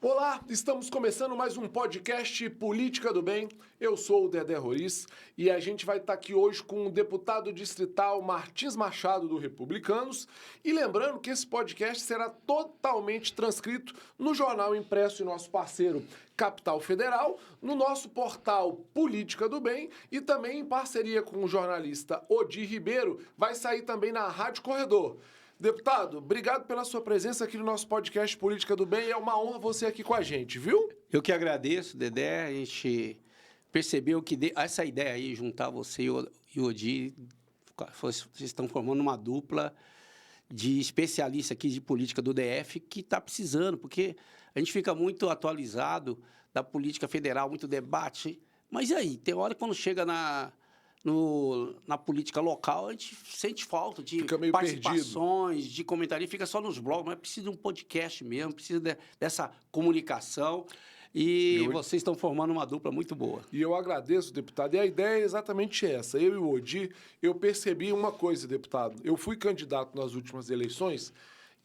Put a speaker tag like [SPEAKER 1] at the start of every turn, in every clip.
[SPEAKER 1] Olá, estamos começando mais um podcast Política do Bem. Eu sou o Dedé Roriz e a gente vai estar aqui hoje com o deputado distrital Martins Machado, do Republicanos. E lembrando que esse podcast será totalmente transcrito no jornal impresso e nosso parceiro Capital Federal, no nosso portal Política do Bem e também em parceria com o jornalista Odir Ribeiro, vai sair também na Rádio Corredor. Deputado, obrigado pela sua presença aqui no nosso podcast Política do Bem. É uma honra você aqui com a gente, viu?
[SPEAKER 2] Eu que agradeço, Dedé. A gente percebeu que essa ideia aí, juntar você e o Odir, vocês estão formando uma dupla de especialistas aqui de política do DF que está precisando, porque a gente fica muito atualizado da política federal, muito debate. Mas e aí? Tem hora que quando chega na política local, a gente sente falta de participações, perdido, de comentários, fica só nos blogs, mas precisa de um podcast mesmo, precisa dessa comunicação. E vocês estão formando uma dupla muito boa.
[SPEAKER 1] E eu agradeço, deputado. E a ideia é exatamente essa. Eu e o Odir, eu percebi uma coisa, deputado. Eu fui candidato nas últimas eleições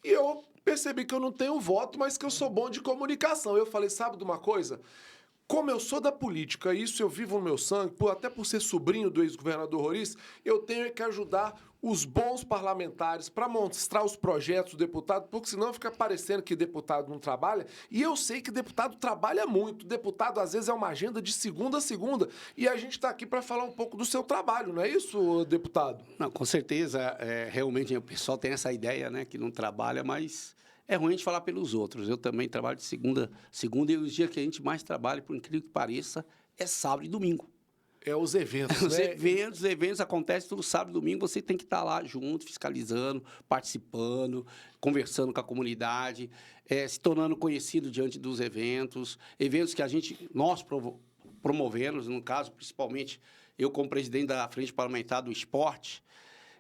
[SPEAKER 1] e eu percebi que eu não tenho voto, mas que eu sou bom de comunicação. Eu falei, sabe de uma coisa? Como eu sou da política, isso eu vivo no meu sangue, até por ser sobrinho do ex-governador Roriz, eu tenho que ajudar os bons parlamentares para mostrar os projetos do deputado, porque senão fica parecendo que deputado não trabalha. E eu sei que deputado trabalha muito. Deputado, às vezes, é uma agenda de segunda a segunda. E a gente está aqui para falar um pouco do seu trabalho, não é isso, deputado?
[SPEAKER 2] Não, com certeza, realmente o pessoal tem essa ideia, né, que não trabalha, mas é ruim a gente falar pelos outros. Eu também trabalho de segunda e os dias que a gente mais trabalha, por incrível que pareça, é sábado e domingo.
[SPEAKER 1] É os eventos,
[SPEAKER 2] os eventos acontecem todo sábado e domingo, você tem que estar lá junto, fiscalizando, participando, conversando com a comunidade, se tornando conhecido diante dos eventos que nós promovemos, no caso, principalmente, eu como presidente da Frente Parlamentar do Esporte.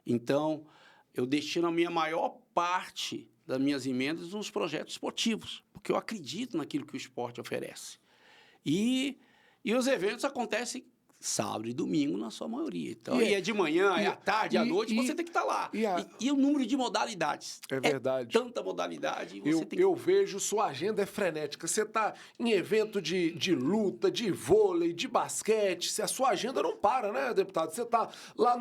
[SPEAKER 2] Então, eu destino a minha maior parte das minhas emendas nos projetos esportivos, porque eu acredito naquilo que o esporte oferece. E os eventos acontecem sábado e domingo, na sua maioria. Então, é de manhã, é à tarde, à noite, você tem que estar lá. E o número de modalidades.
[SPEAKER 1] É verdade.
[SPEAKER 2] Tanta modalidade.
[SPEAKER 1] Eu vejo, sua agenda é frenética. Você está em evento de luta, de vôlei, de basquete. A sua agenda não para, né, deputado? Você está lá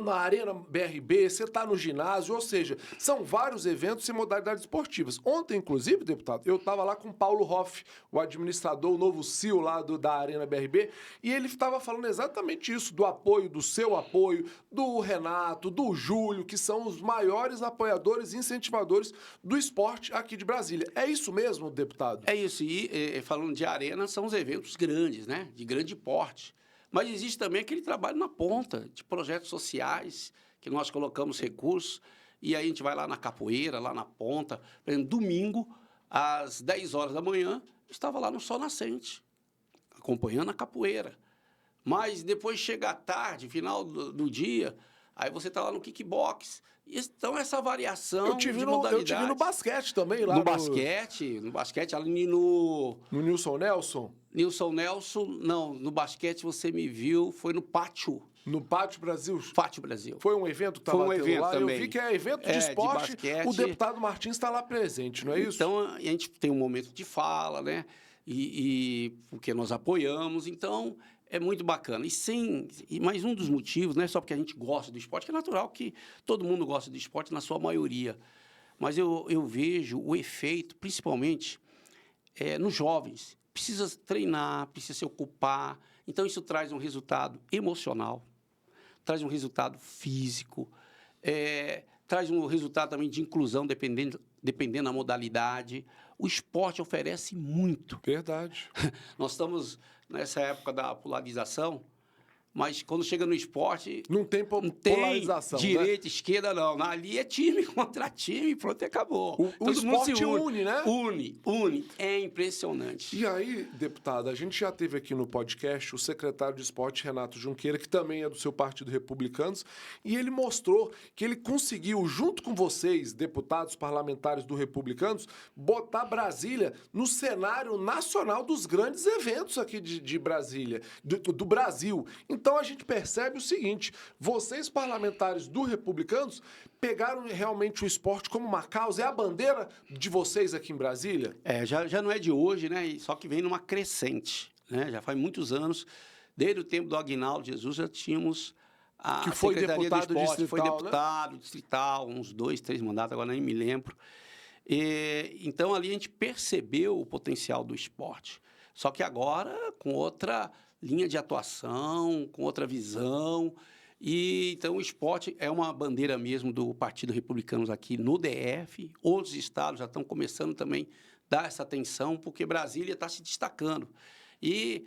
[SPEAKER 1] na Arena BRB, você está no ginásio, ou seja, são vários eventos e modalidades esportivas. Ontem, inclusive, deputado, eu estava lá com o Paulo Hoff, o administrador, o novo CEO lá da Arena BRB, e ele estava falando exatamente isso, do apoio, do seu apoio, do Renato, do Júlio, que são os maiores apoiadores e incentivadores do esporte aqui de Brasília. É isso mesmo, deputado?
[SPEAKER 2] É isso. E falando de arena, são os eventos grandes, né? De grande porte. Mas existe também aquele trabalho na ponta, de projetos sociais, que nós colocamos recursos, e aí a gente vai lá na capoeira, lá na ponta. Por exemplo, domingo, às 10 horas da manhã, eu estava lá no Sol Nascente, acompanhando a capoeira. Mas depois chega à tarde, final do dia, aí você está lá no kickbox. Então, essa variação de modalidades.
[SPEAKER 1] Eu tive no basquete também. Lá
[SPEAKER 2] no basquete, ali no
[SPEAKER 1] Nilson Nelson?
[SPEAKER 2] Nilson Nelson, não. No basquete você me viu, foi no Pátio.
[SPEAKER 1] No Pátio Brasil?
[SPEAKER 2] Pátio Brasil.
[SPEAKER 1] Foi um evento que estava lá?
[SPEAKER 2] Também.
[SPEAKER 1] Eu vi que é evento de esporte,
[SPEAKER 2] de basquete.
[SPEAKER 1] O deputado Martins está lá presente, não é isso?
[SPEAKER 2] Então, a gente tem um momento de fala, né? Porque nós apoiamos, então é muito bacana. E mais um dos motivos, não é só porque a gente gosta do esporte, que é natural que todo mundo gosta do esporte na sua maioria, mas eu vejo o efeito, principalmente, nos jovens. Precisa treinar, precisa se ocupar, então isso traz um resultado emocional, traz um resultado físico, traz um resultado também de inclusão, dependendo da modalidade. O esporte oferece muito.
[SPEAKER 1] Verdade.
[SPEAKER 2] Nós estamos nessa época da polarização, mas quando chega no esporte...
[SPEAKER 1] Não tem polarização,
[SPEAKER 2] direita, esquerda, não. Ali é time contra time, pronto, e acabou.
[SPEAKER 1] O esporte se une, né?
[SPEAKER 2] Une. É impressionante.
[SPEAKER 1] E aí, deputado, a gente já teve aqui no podcast o secretário de esporte, Renato Junqueira, que também é do seu partido Republicanos, e ele mostrou que ele conseguiu, junto com vocês, deputados parlamentares do Republicanos, botar Brasília no cenário nacional dos grandes eventos aqui de Brasília, do Brasil. Então a gente percebe o seguinte, vocês parlamentares do Republicanos pegaram realmente o esporte como uma causa, é a bandeira de vocês aqui em Brasília?
[SPEAKER 2] Já não é de hoje, né? Só que vem numa crescente, né? Já faz muitos anos, desde o tempo do Aguinaldo Jesus, já tínhamos a
[SPEAKER 1] Que foi
[SPEAKER 2] Secretaria do
[SPEAKER 1] deputado
[SPEAKER 2] Esporte,
[SPEAKER 1] distrital,
[SPEAKER 2] foi deputado distrital, uns 2, 3 mandatos, agora nem me lembro. Então, ali a gente percebeu o potencial do esporte. Só que agora, com outra linha de atuação, com outra visão. Então, o esporte é uma bandeira mesmo do Partido Republicano aqui no DF. Outros estados já estão começando também a dar essa atenção, porque Brasília está se destacando. E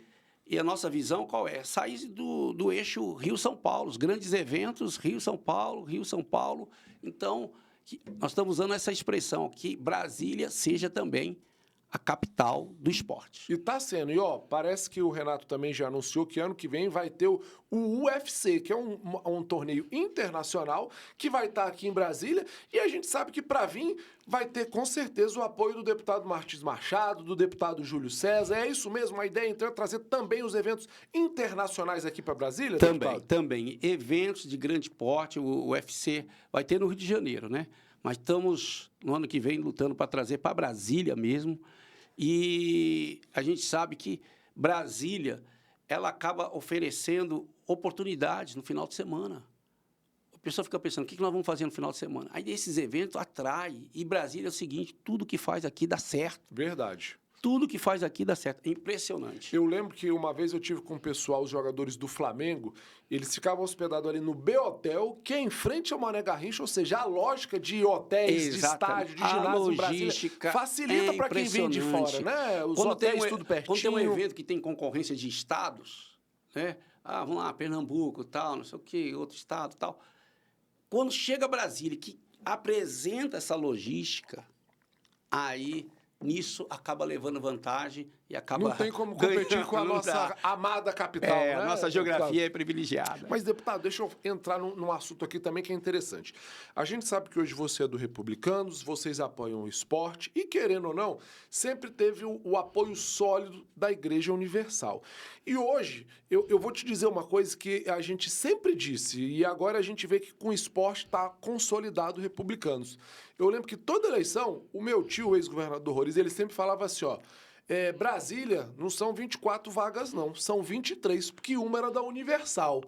[SPEAKER 2] a nossa visão qual é? Sair do eixo Rio-São Paulo, os grandes eventos Rio-São Paulo, Rio-São Paulo. Então, nós estamos usando essa expressão, que Brasília seja também a capital do esporte.
[SPEAKER 1] E tá sendo. E, parece que o Renato também já anunciou que ano que vem vai ter o UFC, que é um torneio internacional que vai estar aqui em Brasília. E a gente sabe que para vir vai ter, com certeza, o apoio do deputado Martins Machado, do deputado Júlio César. É isso mesmo? A ideia, então, é trazer também os eventos internacionais aqui para Brasília, deputado?
[SPEAKER 2] Também. Eventos de grande porte, o UFC vai ter no Rio de Janeiro, né? Mas estamos, no ano que vem, lutando para trazer para Brasília mesmo. E a gente sabe que Brasília, ela acaba oferecendo oportunidades no final de semana. A pessoa fica pensando, o que nós vamos fazer no final de semana? Aí, esses eventos atraem. E Brasília é o seguinte, tudo que faz aqui dá certo.
[SPEAKER 1] Verdade.
[SPEAKER 2] Tudo que faz aqui dá certo. É impressionante.
[SPEAKER 1] Eu lembro que uma vez eu tive com o pessoal, os jogadores do Flamengo, eles ficavam hospedados ali no B-Hotel, que é em frente ao Mané Garrincha, ou seja, a lógica de hotéis, de estádio, de ginásio em Brasília facilita para quem vem de fora, né? Os hotéis tudo pertinho.
[SPEAKER 2] Quando tem um evento que tem concorrência de estados, né? Vamos lá, Pernambuco, tal, não sei o quê, outro estado, tal. Quando chega a Brasília, que apresenta essa logística, aí nisso acaba levando vantagem e acaba
[SPEAKER 1] não tem como competir com a nossa amada capital, né?
[SPEAKER 2] A nossa geografia é privilegiada.
[SPEAKER 1] Mas, deputado, deixa eu entrar num assunto aqui também que é interessante. A gente sabe que hoje você é do Republicanos, vocês apoiam o esporte e, querendo ou não, sempre teve o apoio sólido da Igreja Universal. E hoje, eu vou te dizer uma coisa que a gente sempre disse, e agora a gente vê que com o esporte está consolidado o Republicanos. Eu lembro que toda eleição, o meu tio, o ex-governador Roriz, ele sempre falava assim, Brasília não são 24 vagas, não, são 23, porque uma era da Universal.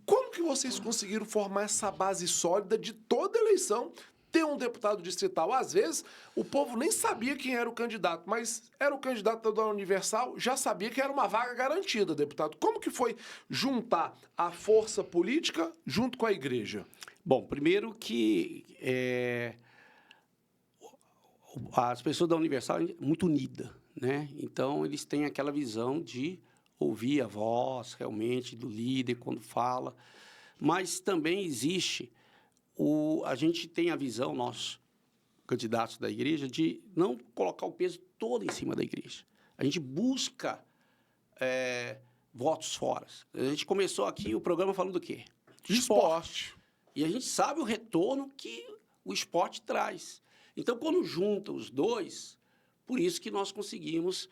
[SPEAKER 1] Como que vocês conseguiram formar essa base sólida de toda eleição, ter um deputado distrital? Às vezes, o povo nem sabia quem era o candidato, mas era o candidato da Universal, já sabia que era uma vaga garantida, deputado. Como que foi juntar a força política junto com a igreja?
[SPEAKER 2] Bom, primeiro que as pessoas da Universal são muito unidas, né? Então, eles têm aquela visão de ouvir a voz, realmente, do líder quando fala. Mas também existe, a gente tem a visão, nós, candidatos da igreja, de não colocar o peso todo em cima da igreja. A gente busca votos fora. A gente começou aqui o programa falando do quê?
[SPEAKER 1] Esporte.
[SPEAKER 2] E a gente sabe o retorno que o esporte traz. Então, quando junta os dois, por isso que nós conseguimos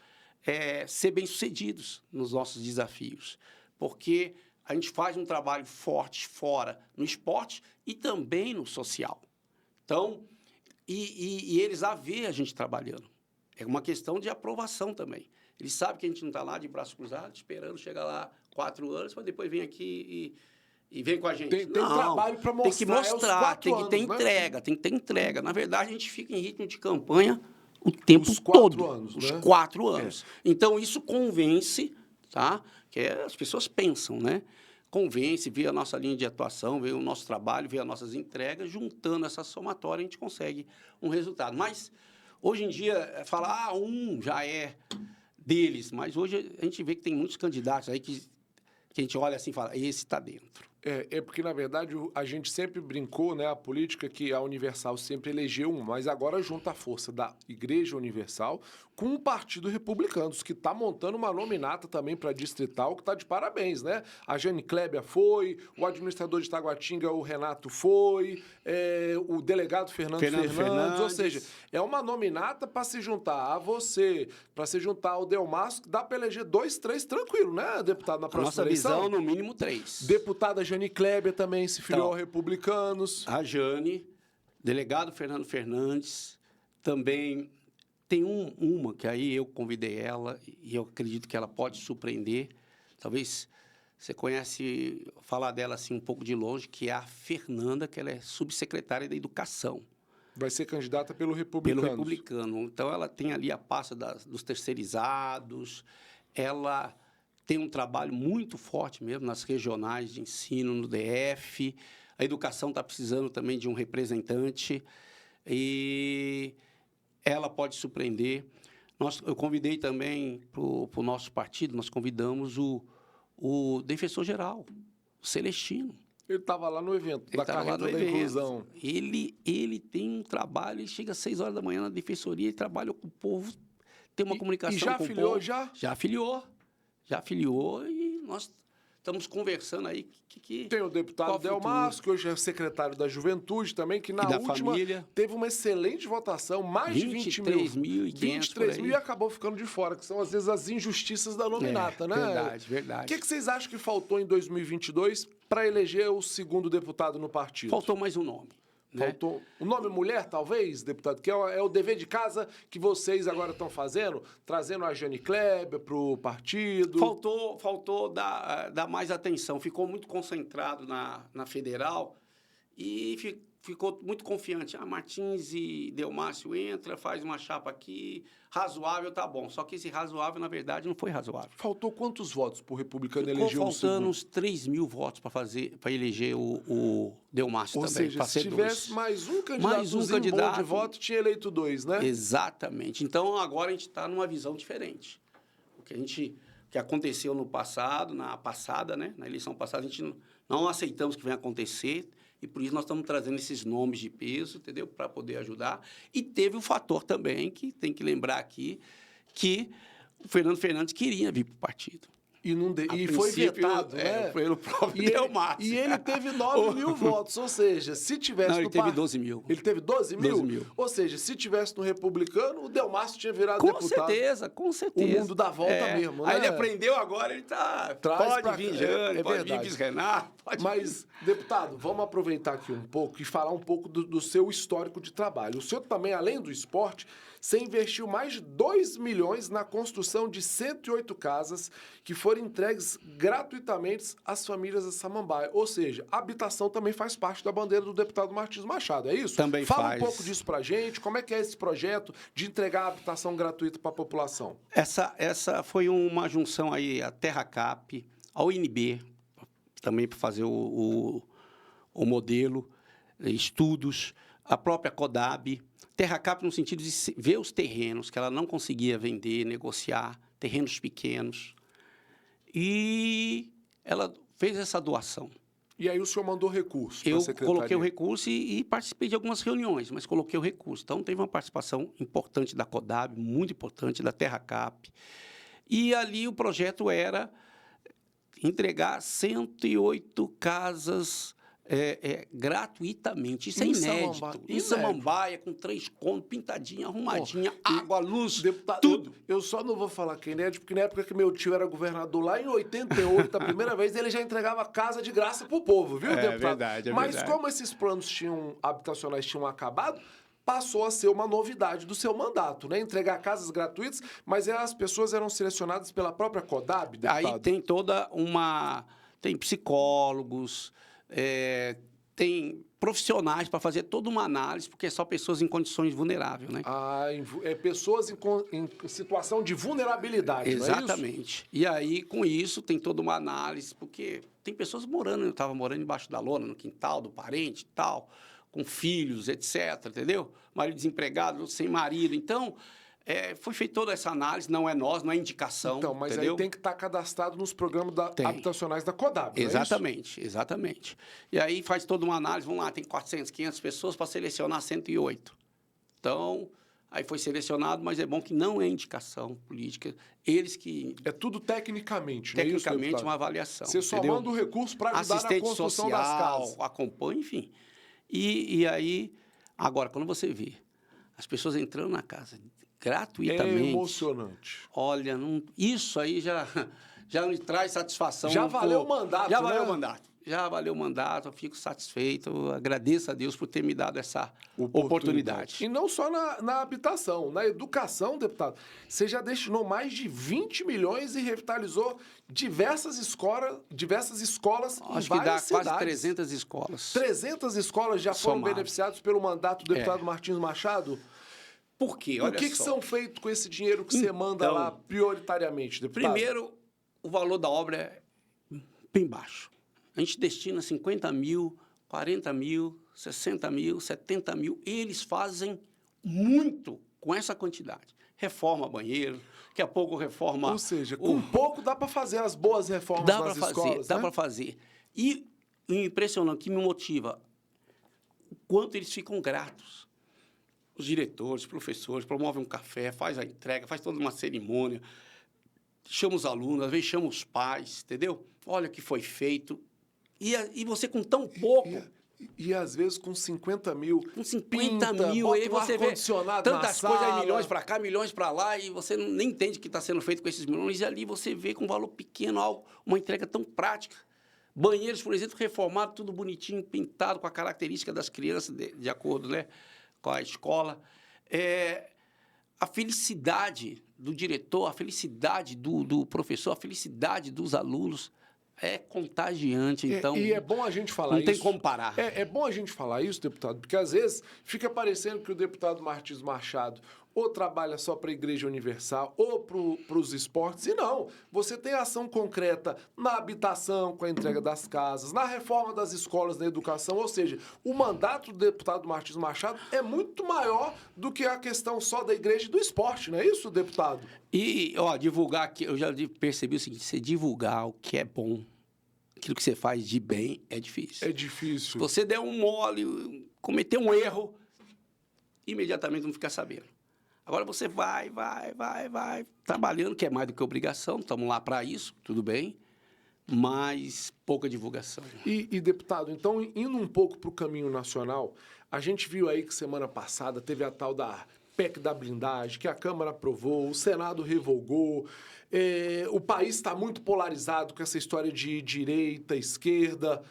[SPEAKER 2] ser bem-sucedidos nos nossos desafios. Porque a gente faz um trabalho forte fora no esporte e também no social. Então, e eles vê a gente trabalhando. É uma questão de aprovação também. Eles sabem que a gente não está lá de braço cruzado, esperando chegar lá 4 anos, mas depois vem aqui e vem com a gente.
[SPEAKER 1] Tem trabalho para mostrar.
[SPEAKER 2] Tem que mostrar, tem que ter entrega, tem que ter entrega. Na verdade, a gente fica em ritmo de campanha o tempo todo. Os 4 anos. Então, isso convence, tá? Que as pessoas pensam, né? Convence, vê a nossa linha de atuação, vê o nosso trabalho, vê as nossas entregas, juntando essa somatória, a gente consegue um resultado. Mas, hoje em dia, falar, um já é deles, mas hoje a gente vê que tem muitos candidatos aí que a gente olha assim e fala, esse está dentro.
[SPEAKER 1] É porque, na verdade, a gente sempre brincou, né, a política que a Universal sempre elegeu um, mas agora junta a força da Igreja Universal com o Partido Republicano, que está montando uma nominata também para distrital, que está de parabéns, né? A Jane Kleber foi, o administrador de Taguatinga, o Renato foi, o delegado Fernando Fernandes, ou seja, é uma nominata para se juntar a você, para se juntar ao Delmastro, que dá para eleger 2, 3 tranquilo, né, deputado, na próxima
[SPEAKER 2] Nossa
[SPEAKER 1] eleição?
[SPEAKER 2] visão, no mínimo 3.
[SPEAKER 1] Deputada Jane Kleber também se filiou ao Republicanos.
[SPEAKER 2] A Jane, delegado Fernando Fernandes, também tem uma que aí eu convidei ela e eu acredito que ela pode surpreender. Talvez você conhece falar dela assim um pouco de longe, que é a Fernanda, que ela é subsecretária da Educação.
[SPEAKER 1] Vai ser candidata pelo Republicanos.
[SPEAKER 2] Pelo Republicano. Então, ela tem ali a pasta dos terceirizados, ela tem um trabalho muito forte mesmo nas regionais de ensino, no DF. A educação está precisando também de um representante e ela pode surpreender. Eu convidei também para o nosso partido, nós convidamos o defensor-geral, o Celestino.
[SPEAKER 1] Ele estava lá no evento, da carreta da inclusão.
[SPEAKER 2] Ele tem um trabalho, ele chega às 6 horas da manhã na defensoria, ele trabalha com o povo, tem uma comunicação com o povo.
[SPEAKER 1] E já afiliou, já?
[SPEAKER 2] Já afiliou e nós estamos conversando aí.
[SPEAKER 1] Tem o deputado Delmastro, que hoje é secretário da Juventude também, que na última
[SPEAKER 2] família,
[SPEAKER 1] teve uma excelente votação, mais de 20 mil. 23 mil e acabou ficando de fora, que são às vezes as injustiças da nominata, né?
[SPEAKER 2] Verdade.
[SPEAKER 1] O que vocês acham que faltou em 2022 para eleger o segundo deputado no partido?
[SPEAKER 2] Faltou mais um nome.
[SPEAKER 1] Faltou o nome mulher, talvez, deputado, que é o dever de casa que vocês agora estão fazendo, trazendo a Jane Kleber para o partido.
[SPEAKER 2] Faltou dar mais atenção. Ficou muito concentrado na federal e ficou muito confiante. Martins e Delmácio entra, faz uma chapa aqui, razoável, tá bom. Só que esse razoável, na verdade, não foi razoável.
[SPEAKER 1] Faltou quantos votos para o Republicano eleger
[SPEAKER 2] o segundo? Ficou faltando uns 3 mil votos para eleger o Delmácio também.
[SPEAKER 1] Ou seja, se tivesse mais um candidato bom de voto, tinha eleito 2, né?
[SPEAKER 2] Exatamente. Então, agora a gente está numa visão diferente. O que aconteceu no passado, na eleição passada, a gente não aceitamos que venha acontecer. E por isso nós estamos trazendo esses nomes de peso, entendeu? Para poder ajudar. E teve o fator também, que tem que lembrar aqui, que o Fernando Fernandes queria vir para o partido.
[SPEAKER 1] E foi vetado, né?
[SPEAKER 2] Pelo próprio Delmácio.
[SPEAKER 1] E ele teve 9 mil votos, ou seja, se tivesse
[SPEAKER 2] ele teve 12 mil.
[SPEAKER 1] Ele teve 12 mil?
[SPEAKER 2] 12 mil.
[SPEAKER 1] Ou seja, se tivesse no Republicano, o Delmácio tinha virado deputado.
[SPEAKER 2] Com certeza.
[SPEAKER 1] O mundo dá volta mesmo, né?
[SPEAKER 2] Aí ele aprendeu agora, ele tá... Pode vir Jane, pode vir Renato,
[SPEAKER 1] Mas, deputado, vamos aproveitar aqui um pouco e falar um pouco do seu histórico de trabalho. O senhor também, além do esporte, você investiu mais de 2 milhões na construção de 108 casas que foram entregues gratuitamente às famílias da Samambaia. Ou seja, a habitação também faz parte da bandeira do deputado Martins Machado, é isso?
[SPEAKER 2] Também faz.
[SPEAKER 1] Fala um pouco disso pra gente, como é que é esse projeto de entregar a habitação gratuita para a população?
[SPEAKER 2] Essa foi uma junção aí, a Terra Cap, ao INB, também para fazer o modelo, estudos, a própria CODAB, Terra Cap no sentido de ver os terrenos que ela não conseguia vender, negociar, terrenos pequenos. E ela fez essa doação.
[SPEAKER 1] E aí o senhor mandou recurso para a secretaria?
[SPEAKER 2] Eu coloquei o recurso e participei de algumas reuniões, mas coloquei o recurso. Então, teve uma participação importante da CODAB, muito importante, da Terra Cap. E ali o projeto era entregar 108 casas gratuitamente. Isso é inédito. Em Samambaia, com 3 cômodos, pintadinha, arrumadinha, água, luz,
[SPEAKER 1] deputado,
[SPEAKER 2] tudo.
[SPEAKER 1] Eu só não vou falar que é inédito, porque na época que meu tio era governador, lá em 88, a primeira vez, ele já entregava casa de graça pro povo, viu, deputado?
[SPEAKER 2] Verdade,
[SPEAKER 1] Mas como esses planos habitacionais tinham acabado, passou a ser uma novidade do seu mandato, né? Entregar casas gratuitas, mas as pessoas eram selecionadas pela própria CODAB, deputado?
[SPEAKER 2] Aí tem toda uma... Tem psicólogos, tem profissionais para fazer toda uma análise, porque são pessoas em condições vulneráveis, né?
[SPEAKER 1] Pessoas em situação de vulnerabilidade,
[SPEAKER 2] exatamente.
[SPEAKER 1] Não é isso?
[SPEAKER 2] E aí, com isso, tem toda uma análise, porque tem pessoas morando, eu estava morando embaixo da lona, no quintal do parente e tal, com filhos, etc., entendeu? Marido desempregado, sem marido. Então, Foi feita toda essa análise, não é nós, não é indicação,
[SPEAKER 1] Então, mas
[SPEAKER 2] entendeu?
[SPEAKER 1] aí tem que estar cadastrado nos programas
[SPEAKER 2] Tem.
[SPEAKER 1] habitacionais da CODAB, não é isso?
[SPEAKER 2] Exatamente, exatamente. E aí faz toda uma análise, vamos lá, tem 400, 500 pessoas para selecionar 108. Então, aí foi selecionado, mas é bom que não é indicação política. Eles que...
[SPEAKER 1] É tudo tecnicamente, não é isso,
[SPEAKER 2] Tecnicamente,
[SPEAKER 1] deputado?
[SPEAKER 2] uma avaliação.
[SPEAKER 1] Você só
[SPEAKER 2] entendeu?
[SPEAKER 1] manda o recurso para ajudar na
[SPEAKER 2] Assistente
[SPEAKER 1] construção
[SPEAKER 2] social,
[SPEAKER 1] das casas.
[SPEAKER 2] acompanha, enfim. E aí, agora, quando você vê as pessoas entrando na casa gratuitamente...
[SPEAKER 1] É emocionante.
[SPEAKER 2] Olha, isso aí já me traz satisfação.
[SPEAKER 1] Já valeu o mandato,
[SPEAKER 2] Já
[SPEAKER 1] né?
[SPEAKER 2] valeu o mandato. Já valeu o mandato, eu fico satisfeito, eu agradeço a Deus por ter me dado essa oportunidade.
[SPEAKER 1] E não só na habitação, na educação, deputado. Você já destinou mais de 20 milhões e revitalizou diversas escolas
[SPEAKER 2] Acho
[SPEAKER 1] em
[SPEAKER 2] que dá
[SPEAKER 1] várias cidades.
[SPEAKER 2] quase 300 escolas.
[SPEAKER 1] 300 escolas já foram
[SPEAKER 2] Somado.
[SPEAKER 1] beneficiadas pelo mandato do deputado Martins Machado?
[SPEAKER 2] Por quê?
[SPEAKER 1] E
[SPEAKER 2] Olha
[SPEAKER 1] o que
[SPEAKER 2] só.
[SPEAKER 1] são feito com esse dinheiro que você manda lá prioritariamente, deputado?
[SPEAKER 2] Primeiro, o valor da obra é bem baixo. A gente destina 50 mil, 40 mil, 60 mil, 70 mil. Eles fazem muito com essa quantidade. Reforma banheiro, daqui a pouco reforma...
[SPEAKER 1] Ou seja, com pouco dá para fazer as boas reformas
[SPEAKER 2] Dá
[SPEAKER 1] nas
[SPEAKER 2] para fazer,
[SPEAKER 1] escolas,
[SPEAKER 2] dá
[SPEAKER 1] né?
[SPEAKER 2] para fazer. E o impressionante, que me motiva, o quanto eles ficam gratos. Os diretores, professores, promovem um café, faz a entrega, faz toda uma cerimônia, chama os alunos, às vezes chama os pais, entendeu? Olha o que foi feito. E você com tão pouco...
[SPEAKER 1] E às vezes com 50 mil.
[SPEAKER 2] Com 50 mil,
[SPEAKER 1] bota
[SPEAKER 2] aí
[SPEAKER 1] um
[SPEAKER 2] você vê
[SPEAKER 1] ar-condicionado na
[SPEAKER 2] tantas coisas, aí
[SPEAKER 1] sala.
[SPEAKER 2] milhões para cá, milhões para lá, e você nem entende o que está sendo feito com esses milhões, e ali você vê com um valor pequeno algo, uma entrega tão prática. Banheiros, por exemplo, reformado, tudo bonitinho, pintado, com a característica das crianças, de acordo, né, com a escola. A felicidade do diretor, a felicidade do professor, a felicidade dos alunos é contagiante, então...
[SPEAKER 1] E é bom a gente falar isso.
[SPEAKER 2] Não tem como parar.
[SPEAKER 1] É bom a gente falar isso, deputado, porque às vezes fica parecendo que o deputado Martins Machado ou trabalha só para a Igreja Universal ou para os esportes, e não. Você tem ação concreta na habitação, com a entrega das casas, na reforma das escolas, na educação, ou seja, o mandato do deputado Martins Machado é muito maior do que a questão só da igreja e do esporte, não é isso, deputado?
[SPEAKER 2] E, divulgar aqui, eu já percebi o seguinte, você divulgar o que é bom, aquilo que você faz de bem, é difícil.
[SPEAKER 1] É difícil.
[SPEAKER 2] Se você der um mole, cometer um erro, imediatamente não fica sabendo. Agora você vai, trabalhando, que é mais do que obrigação, estamos lá para isso, tudo bem, mas pouca divulgação.
[SPEAKER 1] E, deputado, então, indo um pouco para o caminho nacional, a gente viu aí que semana passada teve a tal da PEC da blindagem, que a Câmara aprovou, o Senado revogou, o país está muito polarizado com essa história de direita, esquerda.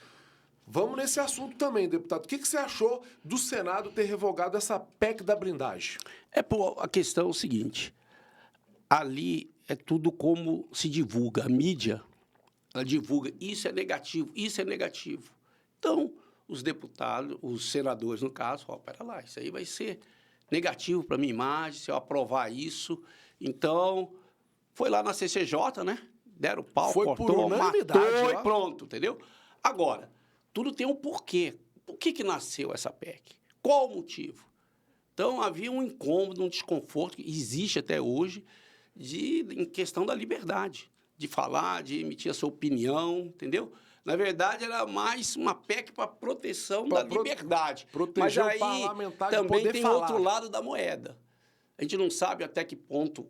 [SPEAKER 1] Vamos nesse assunto também, deputado. O que você achou do Senado ter revogado essa PEC da blindagem?
[SPEAKER 2] A questão é o seguinte, ali é tudo como se divulga, a mídia, ela divulga, isso é negativo, isso é negativo. Então, os deputados, os senadores, no caso, pera lá, isso aí vai ser negativo para a minha imagem, se eu aprovar isso. Então, foi lá na CCJ, né? Deram pau,
[SPEAKER 1] foi
[SPEAKER 2] cortou,
[SPEAKER 1] por unanimidade,
[SPEAKER 2] matou
[SPEAKER 1] ó.
[SPEAKER 2] e pronto, entendeu? Agora, tudo tem um porquê. Por que nasceu essa PEC? Qual o motivo? Então, havia um incômodo, um desconforto, que existe até hoje, em questão da liberdade, de falar, de emitir a sua opinião, entendeu? Na verdade, era mais uma PEC para proteção da liberdade.
[SPEAKER 1] Proteger
[SPEAKER 2] Mas aí
[SPEAKER 1] o parlamentar de
[SPEAKER 2] também
[SPEAKER 1] poder
[SPEAKER 2] tem
[SPEAKER 1] falar.
[SPEAKER 2] outro lado da moeda. A gente não sabe até que ponto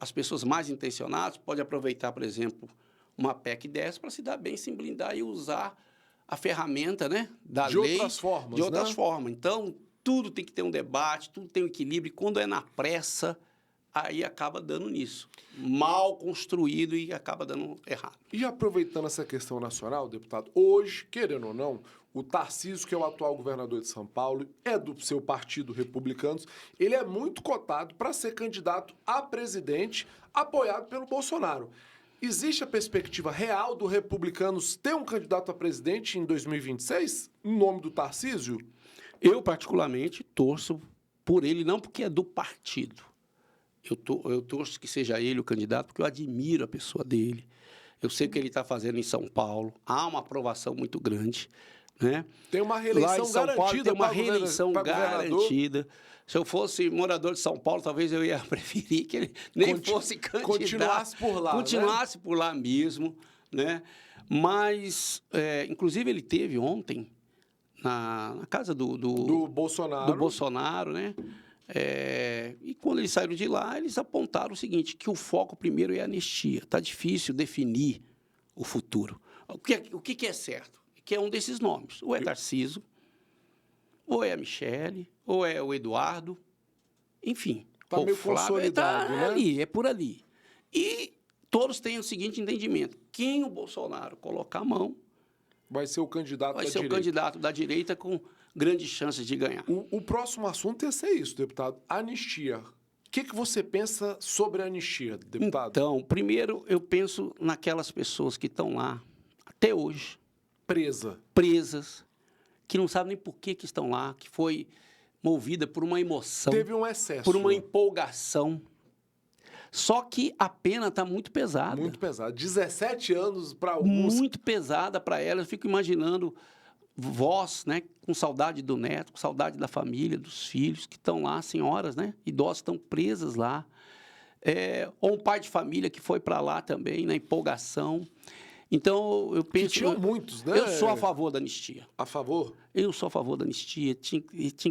[SPEAKER 2] as pessoas mais intencionadas podem aproveitar, por exemplo, uma PEC dessa para se dar bem, se blindar e usar a ferramenta, né, da lei.
[SPEAKER 1] De outras formas,
[SPEAKER 2] De outras
[SPEAKER 1] né?
[SPEAKER 2] formas. Então, tudo tem que ter um debate, tudo tem um equilíbrio. E quando é na pressa, aí acaba dando nisso. Mal construído e acaba dando errado.
[SPEAKER 1] E aproveitando essa questão nacional, deputado, hoje, querendo ou não, o Tarcísio, que é o atual governador de São Paulo, é do seu partido Republicanos, ele é muito cotado para ser candidato a presidente, apoiado pelo Bolsonaro. Existe a perspectiva real do Republicanos ter um candidato a presidente em 2026, em nome do Tarcísio?
[SPEAKER 2] Eu, particularmente, torço por ele, não porque é do partido. Eu torço que seja ele o candidato, porque eu admiro a pessoa dele. Eu sei o que ele está fazendo em São Paulo. Há uma aprovação muito grande. né?
[SPEAKER 1] Tem uma
[SPEAKER 2] Lá
[SPEAKER 1] reeleição
[SPEAKER 2] em São Paulo
[SPEAKER 1] garantida
[SPEAKER 2] tem uma
[SPEAKER 1] pra
[SPEAKER 2] reeleição
[SPEAKER 1] pra governador.
[SPEAKER 2] garantida. Se eu fosse morador de São Paulo, talvez eu ia preferir que ele nem fosse candidato.
[SPEAKER 1] Continuasse por lá,
[SPEAKER 2] Continuasse por lá mesmo, né? Mas, inclusive, ele teve ontem, na casa
[SPEAKER 1] Do Bolsonaro.
[SPEAKER 2] do Bolsonaro, né? E quando eles saíram de lá, eles apontaram o seguinte, que o foco primeiro é a anistia. Está difícil definir o futuro. O que é certo? Que é um desses nomes. Ou é Tarcísio, ou é a Michele, ou é o Eduardo, enfim.
[SPEAKER 1] Está meio consolidado, né?
[SPEAKER 2] Ali, é por ali. E todos têm o seguinte entendimento. Quem o Bolsonaro colocar a mão
[SPEAKER 1] Vai ser o candidato
[SPEAKER 2] vai
[SPEAKER 1] da
[SPEAKER 2] ser o
[SPEAKER 1] direita.
[SPEAKER 2] candidato da direita com grandes chances de ganhar.
[SPEAKER 1] O próximo assunto ia ser isso, deputado. Anistia. O que você pensa sobre a anistia, deputado?
[SPEAKER 2] Então, primeiro, eu penso naquelas pessoas que estão lá, até hoje, presas, que não sabem nem por que estão lá, que foi movida por uma emoção,
[SPEAKER 1] Teve um excesso.
[SPEAKER 2] por uma empolgação. Só que a pena está muito pesada.
[SPEAKER 1] Muito pesado. 17 anos para alguns.
[SPEAKER 2] Muito pesada para elas. Eu fico imaginando vós, né, com saudade do neto, com saudade da família, dos filhos, que estão lá, senhoras, né, idosas estão presas lá. Ou um pai de família que foi para lá também, na empolgação. Então, eu penso...
[SPEAKER 1] Que tinham muitos, né?
[SPEAKER 2] Eu sou a favor da anistia.
[SPEAKER 1] A favor?
[SPEAKER 2] Eu sou a favor da anistia. Tinha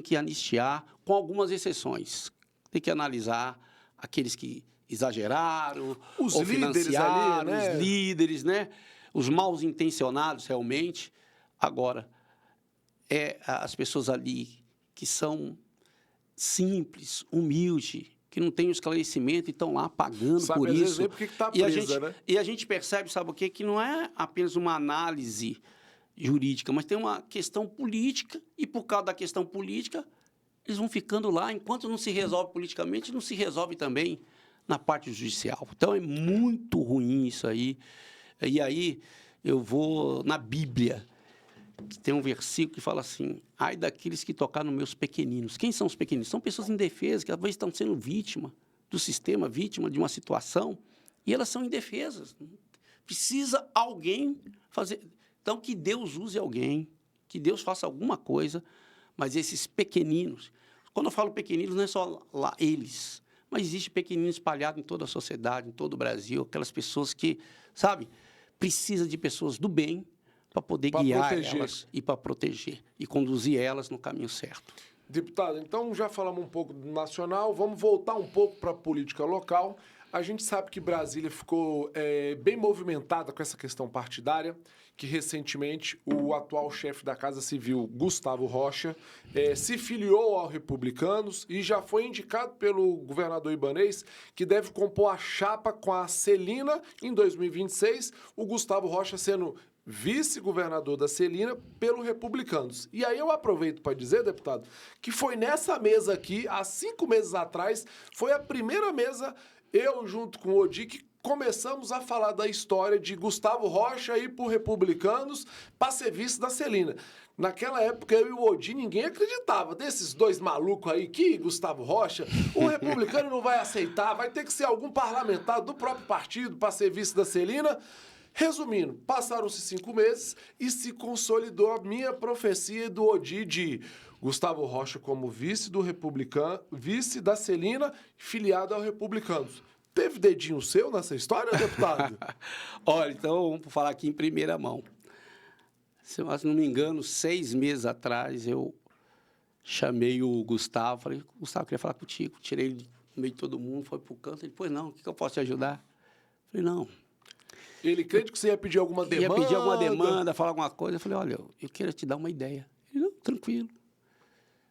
[SPEAKER 2] que anistiar, com algumas exceções. Tem que analisar aqueles que exageraram,
[SPEAKER 1] Os
[SPEAKER 2] ou
[SPEAKER 1] líderes
[SPEAKER 2] financiaram,
[SPEAKER 1] ali, né?
[SPEAKER 2] os líderes, né? Os mal intencionados, realmente. Agora, as pessoas ali que são simples, humildes, que não têm o esclarecimento e estão lá pagando
[SPEAKER 1] Sabe,
[SPEAKER 2] por
[SPEAKER 1] às vezes,
[SPEAKER 2] isso.
[SPEAKER 1] nem porque está presa, né?
[SPEAKER 2] E a gente percebe, sabe o quê? Que não é apenas uma análise jurídica, mas tem uma questão política, e por causa da questão política, eles vão ficando lá, enquanto não se resolve politicamente, não se resolve também na parte judicial. Então, é muito ruim isso aí. E aí, eu vou na Bíblia, que tem um versículo que fala assim, ai daqueles que tocaram nos meus pequeninos. Quem são os pequeninos? São pessoas indefesas, que às vezes estão sendo vítima do sistema, vítima de uma situação, e elas são indefesas. Precisa alguém fazer... Então, que Deus use alguém, que Deus faça alguma coisa, mas esses pequeninos... Quando eu falo pequeninos, não é só lá eles, mas existe pequenino espalhado em toda a sociedade, em todo o Brasil, aquelas pessoas que, sabe, precisa de pessoas do bem para poder guiar elas e para proteger e conduzir elas no caminho certo.
[SPEAKER 1] Deputado, então já falamos um pouco do nacional, vamos voltar um pouco para a política local. A gente sabe que Brasília ficou bem movimentada com essa questão partidária, que recentemente o atual chefe da Casa Civil, Gustavo Rocha, se filiou aos Republicanos e já foi indicado pelo governador Ibanez que deve compor a chapa com a Celina em 2026, o Gustavo Rocha sendo vice-governador da Celina pelo Republicanos. E aí eu aproveito para dizer, deputado, que foi nessa mesa aqui, há 5 meses atrás, foi a primeira mesa, eu junto com o Odi, que começamos a falar da história de Gustavo Rocha ir por Republicanos para ser vice da Celina. Naquela época, eu e o Odi, ninguém acreditava. Desses dois malucos aí, que Gustavo Rocha, o republicano não vai aceitar, vai ter que ser algum parlamentar do próprio partido para ser vice da Celina. Resumindo, passaram-se 5 meses e se consolidou a minha profecia do Odi de Gustavo Rocha como vice do Republicano, vice da Celina, filiado ao Republicanos. Teve dedinho seu nessa história, deputado?
[SPEAKER 2] Olha, então vamos falar aqui em primeira mão. Se eu não me engano, 6 meses atrás, eu chamei o Gustavo, falei, Gustavo, eu queria falar contigo. Tirei ele no meio de todo mundo, foi pro canto. Ele, pois não, o que eu posso te ajudar? Falei, não.
[SPEAKER 1] Ele crente que você ia pedir alguma demanda?
[SPEAKER 2] Ia pedir alguma demanda, falar alguma coisa. Eu falei, olha, eu queria te dar uma ideia. Ele, não, tranquilo.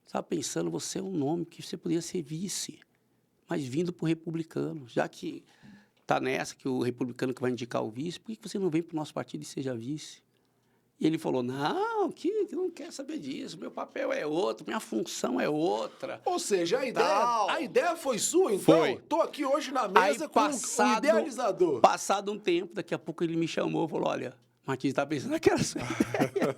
[SPEAKER 2] Estava pensando, você é um nome que você poderia ser vice, mas vindo para o republicano. Já que está nessa, que o republicano que vai indicar o vice, por que você não vem para o nosso partido e seja vice? E ele falou, não, que não quer saber disso, meu papel é outro, minha função é outra.
[SPEAKER 1] Ou seja, a ideia foi sua, então?
[SPEAKER 2] Foi.
[SPEAKER 1] Estou aqui hoje na mesa com o idealizador.
[SPEAKER 2] Passado um tempo, daqui a pouco ele me chamou e falou, olha, Martins, está pensando que era sua ideia.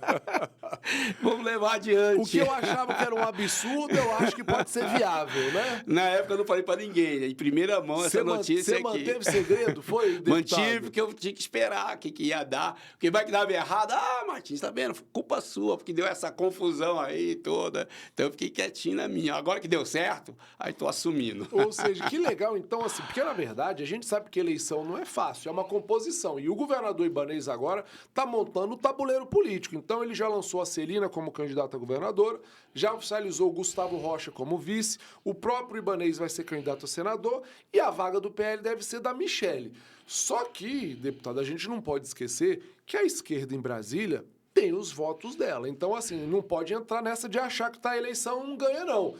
[SPEAKER 2] Vamos levar adiante.
[SPEAKER 1] O que eu achava que era um absurdo, eu acho que pode ser viável, né?
[SPEAKER 2] Na época eu não falei para ninguém. Em primeira mão, essa notícia
[SPEAKER 1] Você
[SPEAKER 2] aqui.
[SPEAKER 1] manteve segredo, foi, deputado?
[SPEAKER 2] Mantive, porque eu tinha que esperar o que ia dar. Porque vai que dava errado. Ah, Martins, tá vendo? Culpa sua, porque deu essa confusão aí toda. Então eu fiquei quietinho na minha. Agora que deu certo, aí tô assumindo.
[SPEAKER 1] Ou seja, que legal, então, assim, porque na verdade a gente sabe que eleição não é fácil, é uma composição. E o governador Ibanez agora está montando o tabuleiro político. Então ele já lançou a Celina como candidata a governadora, já oficializou o Gustavo Rocha como vice, o próprio Ibanez vai ser candidato a senador e a vaga do PL deve ser da Michele. Só que, deputado, a gente não pode esquecer que a esquerda em Brasília tem os votos dela. Então, assim, não pode entrar nessa de achar que tá a eleição não ganha, não.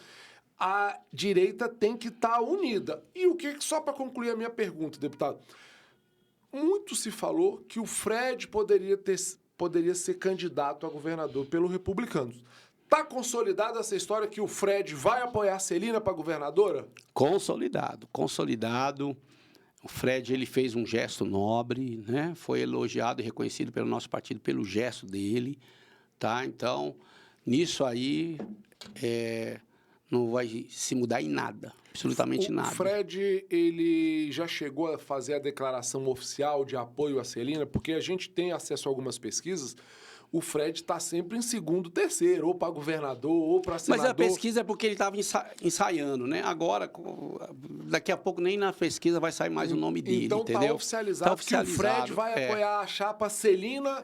[SPEAKER 1] A direita tem que estar unida. E o que, só para concluir a minha pergunta, deputado, muito se falou que o Fred poderia ser candidato a governador pelo Republicanos. Está consolidada essa história que o Fred vai apoiar a Celina para governadora?
[SPEAKER 2] Consolidado, consolidado. O Fred, ele fez um gesto nobre, né? Foi elogiado e reconhecido pelo nosso partido pelo gesto dele, tá? Então, nisso aí, não vai se mudar em nada, absolutamente nada.
[SPEAKER 1] O Fred, ele já chegou a fazer a declaração oficial de apoio à Celina, porque a gente tem acesso a algumas pesquisas. O Fred está sempre em segundo, terceiro, ou para governador, ou para senador.
[SPEAKER 2] Mas a pesquisa é porque ele estava ensaiando, né? Agora, daqui a pouco, nem na pesquisa vai sair mais o nome dele,
[SPEAKER 1] então,
[SPEAKER 2] entendeu?
[SPEAKER 1] Então está oficializado que o Fred vai apoiar a chapa Celina,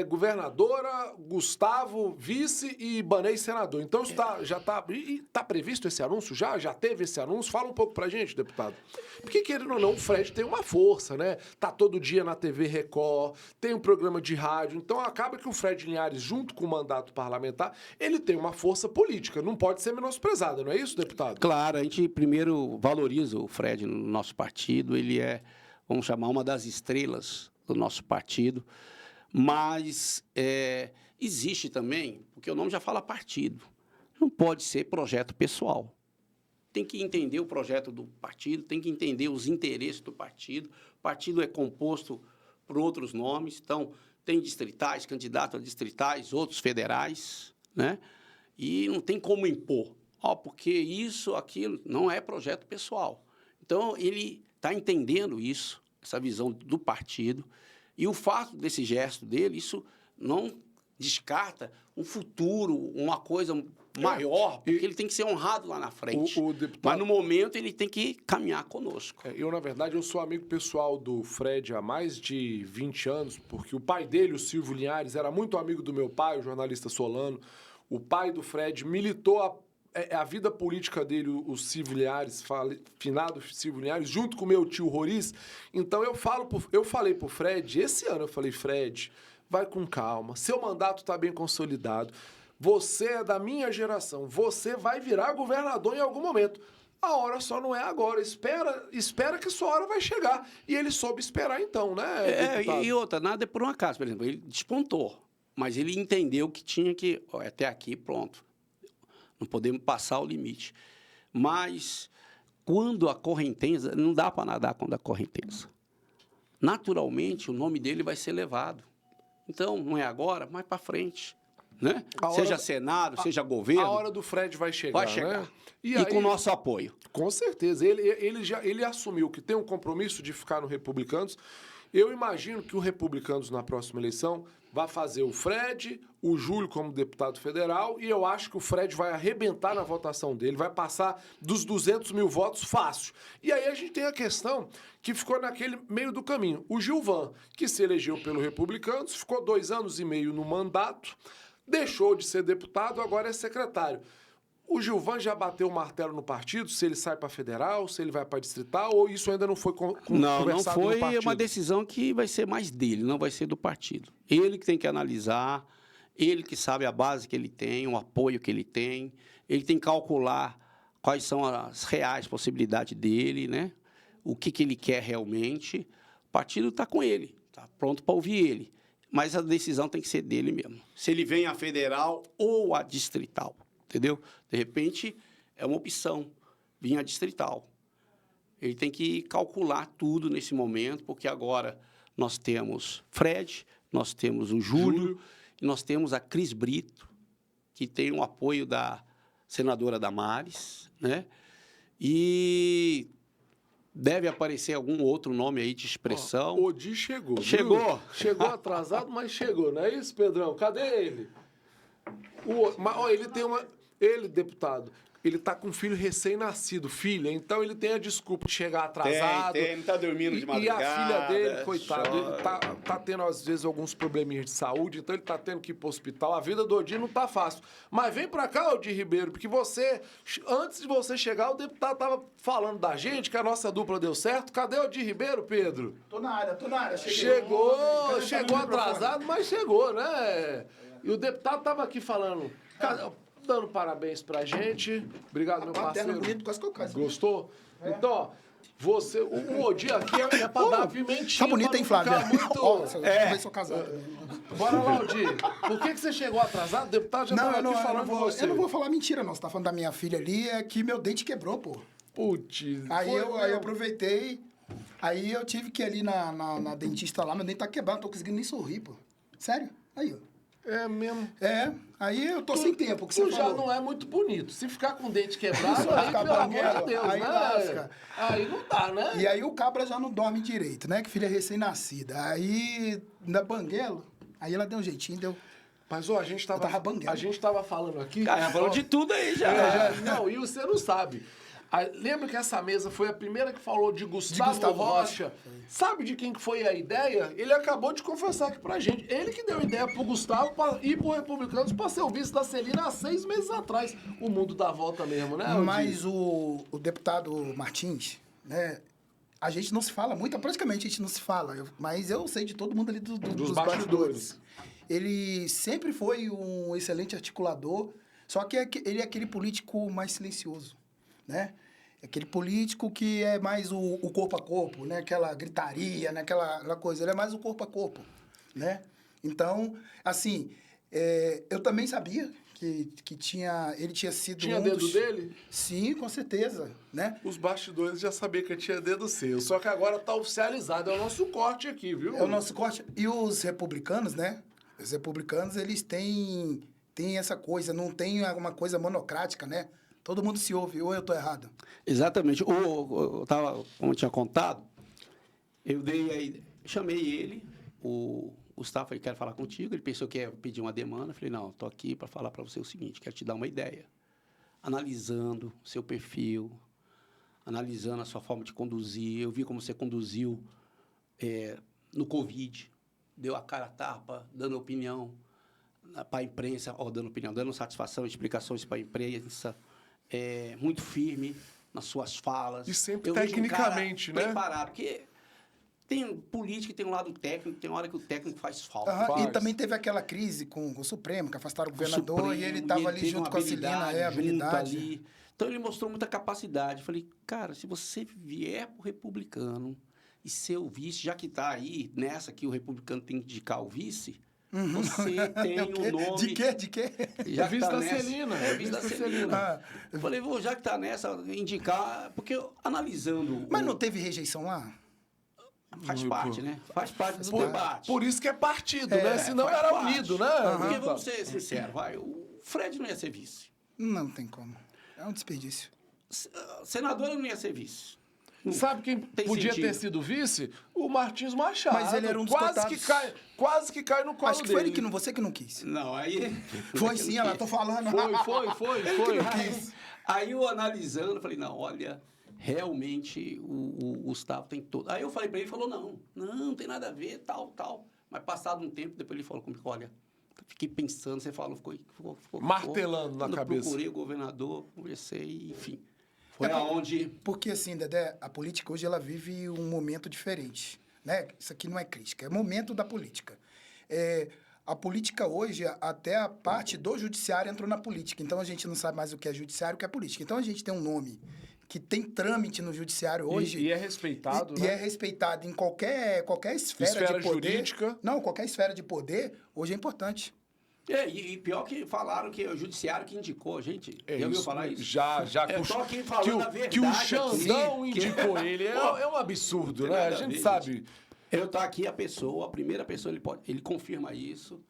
[SPEAKER 1] governadora, Gustavo, vice e Ibanez, senador. Então, já está previsto esse anúncio? Já teve esse anúncio? Fala um pouco para a gente, deputado. Porque, querendo ou não, o Fred tem uma força, né? Tá todo dia na TV Record, tem um programa de rádio. Então, acaba que o Fred Linhares, junto com o mandato parlamentar, ele tem uma força política. Não pode ser menosprezada, não é isso, deputado?
[SPEAKER 2] Claro, a gente primeiro valoriza o Fred no nosso partido. Ele é, vamos chamar, uma das estrelas do nosso partido. Mas existe também, porque o nome já fala partido, não pode ser projeto pessoal. Tem que entender o projeto do partido, tem que entender os interesses do partido. O partido é composto por outros nomes, então tem distritais, candidatos a distritais, outros federais, né? E não tem como impor, porque isso, aquilo, não é projeto pessoal. Então, ele está entendendo isso, essa visão do partido. E o fato desse gesto dele, isso não descarta um futuro, uma coisa maior, porque ele tem que ser honrado lá na frente. Mas, no momento, ele tem que caminhar conosco.
[SPEAKER 1] Eu, na verdade, eu sou amigo pessoal do Fred há mais de 20 anos, porque o pai dele, o Silvio Linhares, era muito amigo do meu pai, o jornalista Solano. O pai do Fred militou a vida política dele, o Silvio Linhares, finado Silvio Linhares, junto com o meu tio Roriz. Então, eu falei pro Fred, esse ano eu falei, Fred, vai com calma, seu mandato está bem consolidado, você é da minha geração, você vai virar governador em algum momento. A hora só não é agora, espera que a sua hora vai chegar. E ele soube esperar então, né, deputado?
[SPEAKER 2] E outra, nada é por um acaso, por exemplo, ele despontou, mas ele entendeu que tinha que, até aqui, pronto. Não podemos passar o limite. Mas, quando a correnteza... Não dá para nadar quando a correnteza. Naturalmente, o nome dele vai ser levado. Então, não é agora, mas para frente. Né? Seja Senado, seja governo...
[SPEAKER 1] A hora do Fred vai chegar,
[SPEAKER 2] vai chegar.
[SPEAKER 1] Né?
[SPEAKER 2] E aí, com o nosso apoio.
[SPEAKER 1] Com certeza. Ele assumiu que tem um compromisso de ficar no Republicanos. Eu imagino que o Republicanos, na próxima eleição, vai fazer o Fred, o Júlio como deputado federal, e eu acho que o Fred vai arrebentar na votação dele, vai passar dos 200 mil votos fácil. E aí a gente tem a questão que ficou naquele meio do caminho. O Gilvan, que se elegeu pelo Republicanos, ficou 2 anos e meio no mandato, deixou de ser deputado, agora é secretário. O Gilvan já bateu o martelo no partido, se ele sai para federal, se ele vai para distrital, ou isso ainda não foi conversado no partido?
[SPEAKER 2] Não foi uma decisão que vai ser mais dele, não vai ser do partido. Ele que tem que analisar, ele que sabe a base que ele tem, o apoio que ele tem que calcular quais são as reais possibilidades dele, né? O que ele quer realmente. O partido está com ele, está pronto para ouvir ele. Mas a decisão tem que ser dele mesmo. Se ele vem a federal ou a distrital. Entendeu? De repente, é uma opção vir a distrital. Ele tem que calcular tudo nesse momento, porque agora nós temos Fred, nós temos o Júlio E nós temos a Cris Brito, que tem o apoio da senadora Damares, né? E deve aparecer algum outro nome aí de expressão.
[SPEAKER 1] O Odi chegou. Viu?
[SPEAKER 2] Chegou.
[SPEAKER 1] Chegou atrasado, mas chegou, não é isso, Pedrão? Cadê ele? Mas, ó, ele tem uma... Ele, deputado, ele tá com um filho recém-nascido, filha, então ele tem a desculpa de chegar atrasado.
[SPEAKER 2] Não tá dormindo de madrugada.
[SPEAKER 1] E a filha dele, coitado, ele tá tendo, às vezes, alguns probleminhas de saúde, então ele tá tendo que ir pro hospital. A vida do Odi não tá fácil. Mas vem pra cá, Odi Ribeiro, porque você, antes de você chegar, o deputado tava falando da gente, que a nossa dupla deu certo. Cadê o Odi Ribeiro, Pedro?
[SPEAKER 3] Tô na área.
[SPEAKER 1] Chegou atrasado, mas chegou, né? E o deputado tava aqui falando... Dando parabéns pra gente. Obrigado, meu parceiro.
[SPEAKER 3] Bonito, quase que eu caso.
[SPEAKER 1] Gostou? Então, ó, você, o Odi aqui é pra dar pimentinha.
[SPEAKER 3] Tá bonita, hein, Flávia? Eu sou casado.
[SPEAKER 1] Bora lá, Odi. Por que você chegou atrasado? O deputado já tava aqui falando com você.
[SPEAKER 3] Eu não vou falar mentira, não. Você tá falando da minha filha ali, é que meu dente quebrou, pô.
[SPEAKER 1] Putz.
[SPEAKER 3] Aí eu aproveitei, aí eu tive que ir ali na dentista lá, meu dente tá quebrado, não tô conseguindo nem sorrir, pô. Sério? Aí, ó.
[SPEAKER 1] É mesmo.
[SPEAKER 3] Aí eu tô sem tempo, que você
[SPEAKER 1] Tu
[SPEAKER 3] falou.
[SPEAKER 1] já não é muito bonito. Se ficar com o dente quebrado, aí,
[SPEAKER 3] ficar
[SPEAKER 1] pelo amor
[SPEAKER 3] banguelo,
[SPEAKER 1] de Deus,
[SPEAKER 3] aí
[SPEAKER 1] né?
[SPEAKER 3] lasca.
[SPEAKER 1] Aí não dá, né?
[SPEAKER 3] E aí o cabra já não dorme direito, né? Que filha é recém-nascida. Aí, na banguelo, aí ela deu um jeitinho, deu...
[SPEAKER 1] Mas, ó, a gente tava falando aqui...
[SPEAKER 2] Cara, já falou de tudo aí, já.
[SPEAKER 1] Não, e você não sabe. Lembra que essa mesa foi a primeira que falou de Gustavo Rocha? Sabe de quem que foi a ideia? Ele acabou de confessar aqui pra gente. Ele que deu a ideia pro Gustavo pra ir pro Republicanos pra ser o vice da Celina há 6 meses atrás. O mundo dá volta mesmo, né, Odi?
[SPEAKER 3] Mas o deputado Martins, né? A gente não se fala muito, praticamente a gente não se fala. Mas eu sei de todo mundo ali dos bastidores. Ele sempre foi um excelente articulador, só que ele é aquele político mais silencioso, né? Aquele político que é mais o corpo a corpo, né? Aquela gritaria, né? Aquela coisa. Ele é mais o corpo a corpo, né? Então, assim, eu também sabia que ele tinha sido
[SPEAKER 1] Tinha dedo dele?
[SPEAKER 3] Sim, com certeza, né?
[SPEAKER 1] Os bastidores já sabiam que tinha dedo seu, só que agora tá oficializado. É o nosso corte aqui, viu?
[SPEAKER 3] É o nosso corte. E os republicanos, né? Os republicanos, eles têm essa coisa, não tem alguma coisa monocrática, né? Todo mundo se ouve, ou eu tô errado?
[SPEAKER 2] Exatamente. Eu tava, como eu tinha contado, chamei ele, o Gustavo falou, quero falar contigo. Ele pensou que ia pedir uma demanda. Eu falei, não, estou aqui para falar para você o seguinte, quero te dar uma ideia. Analisando seu perfil, analisando a sua forma de conduzir, eu vi como você conduziu no Covid, deu a cara a tapa, dando opinião para a imprensa, dando satisfação, explicações para a imprensa, muito firme nas suas falas.
[SPEAKER 1] E sempre
[SPEAKER 2] eu
[SPEAKER 1] tecnicamente, né?
[SPEAKER 2] Preparado, porque tem política, tem um lado técnico, tem hora que o técnico faz falta.
[SPEAKER 3] E também teve aquela crise com o Supremo, que afastaram o governador, e ele estava ali junto com a Celina, habilidade.
[SPEAKER 2] Ali. Então, ele mostrou muita capacidade. Eu falei, cara, se você vier para o Republicano e ser o vice, já que está aí, nessa que o Republicano tem que indicar o vice, você tem o nome...
[SPEAKER 3] De quê?
[SPEAKER 1] Já vice da Celina.
[SPEAKER 2] Vice da Celina. Eu falei, já que está nessa, indicar... Porque analisando...
[SPEAKER 3] Mas não teve rejeição lá?
[SPEAKER 2] Faz parte, né? Faz parte do debate.
[SPEAKER 1] Por isso que é partido, né? Senão era unido, né?
[SPEAKER 2] Porque, vamos ser sinceros, o Fred não ia ser vice.
[SPEAKER 3] Não tem como. É um desperdício.
[SPEAKER 2] Senadora não ia ser vice.
[SPEAKER 1] Sabe quem podia ter sido vice? O Martins Machado.
[SPEAKER 3] Mas ele era um dos
[SPEAKER 1] quase que cai no colo
[SPEAKER 3] Acho que
[SPEAKER 1] dele.
[SPEAKER 3] foi você que não quis.
[SPEAKER 2] Não, aí...
[SPEAKER 3] Foi sim, ela tô falando.
[SPEAKER 1] Foi.
[SPEAKER 2] Aí eu analisando, eu falei, não, olha, realmente o Gustavo tem todo... Aí eu falei pra ele, ele falou, não tem nada a ver, tal. Mas passado um tempo, depois ele falou comigo, olha, fiquei pensando, você falou, ficou
[SPEAKER 1] martelando na cabeça.
[SPEAKER 2] Eu procurei o governador, conversei, enfim. Foi aonde...
[SPEAKER 3] Porque assim, Dedé, a política hoje ela vive um momento diferente, né? Isso aqui não é crítica, é momento da política. A política hoje, até a parte do judiciário entrou na política. Então, a gente não sabe mais o que é judiciário e o que é política. Então, a gente tem um nome que tem trâmite no judiciário hoje.
[SPEAKER 1] E é respeitado, né?
[SPEAKER 3] E é respeitado em qualquer esfera de poder.
[SPEAKER 1] Jurídica.
[SPEAKER 3] Não, qualquer esfera de poder, hoje é importante.
[SPEAKER 2] E pior que falaram que é o judiciário que indicou a gente. Já ouviu falar isso?
[SPEAKER 1] Já.
[SPEAKER 2] Eu tô aqui falando a verdade.
[SPEAKER 1] Que o Xandão
[SPEAKER 2] aqui,
[SPEAKER 1] indicou ele. É um absurdo, né? A gente sabe.
[SPEAKER 2] Eu tô aqui, a primeira pessoa, ele confirma isso.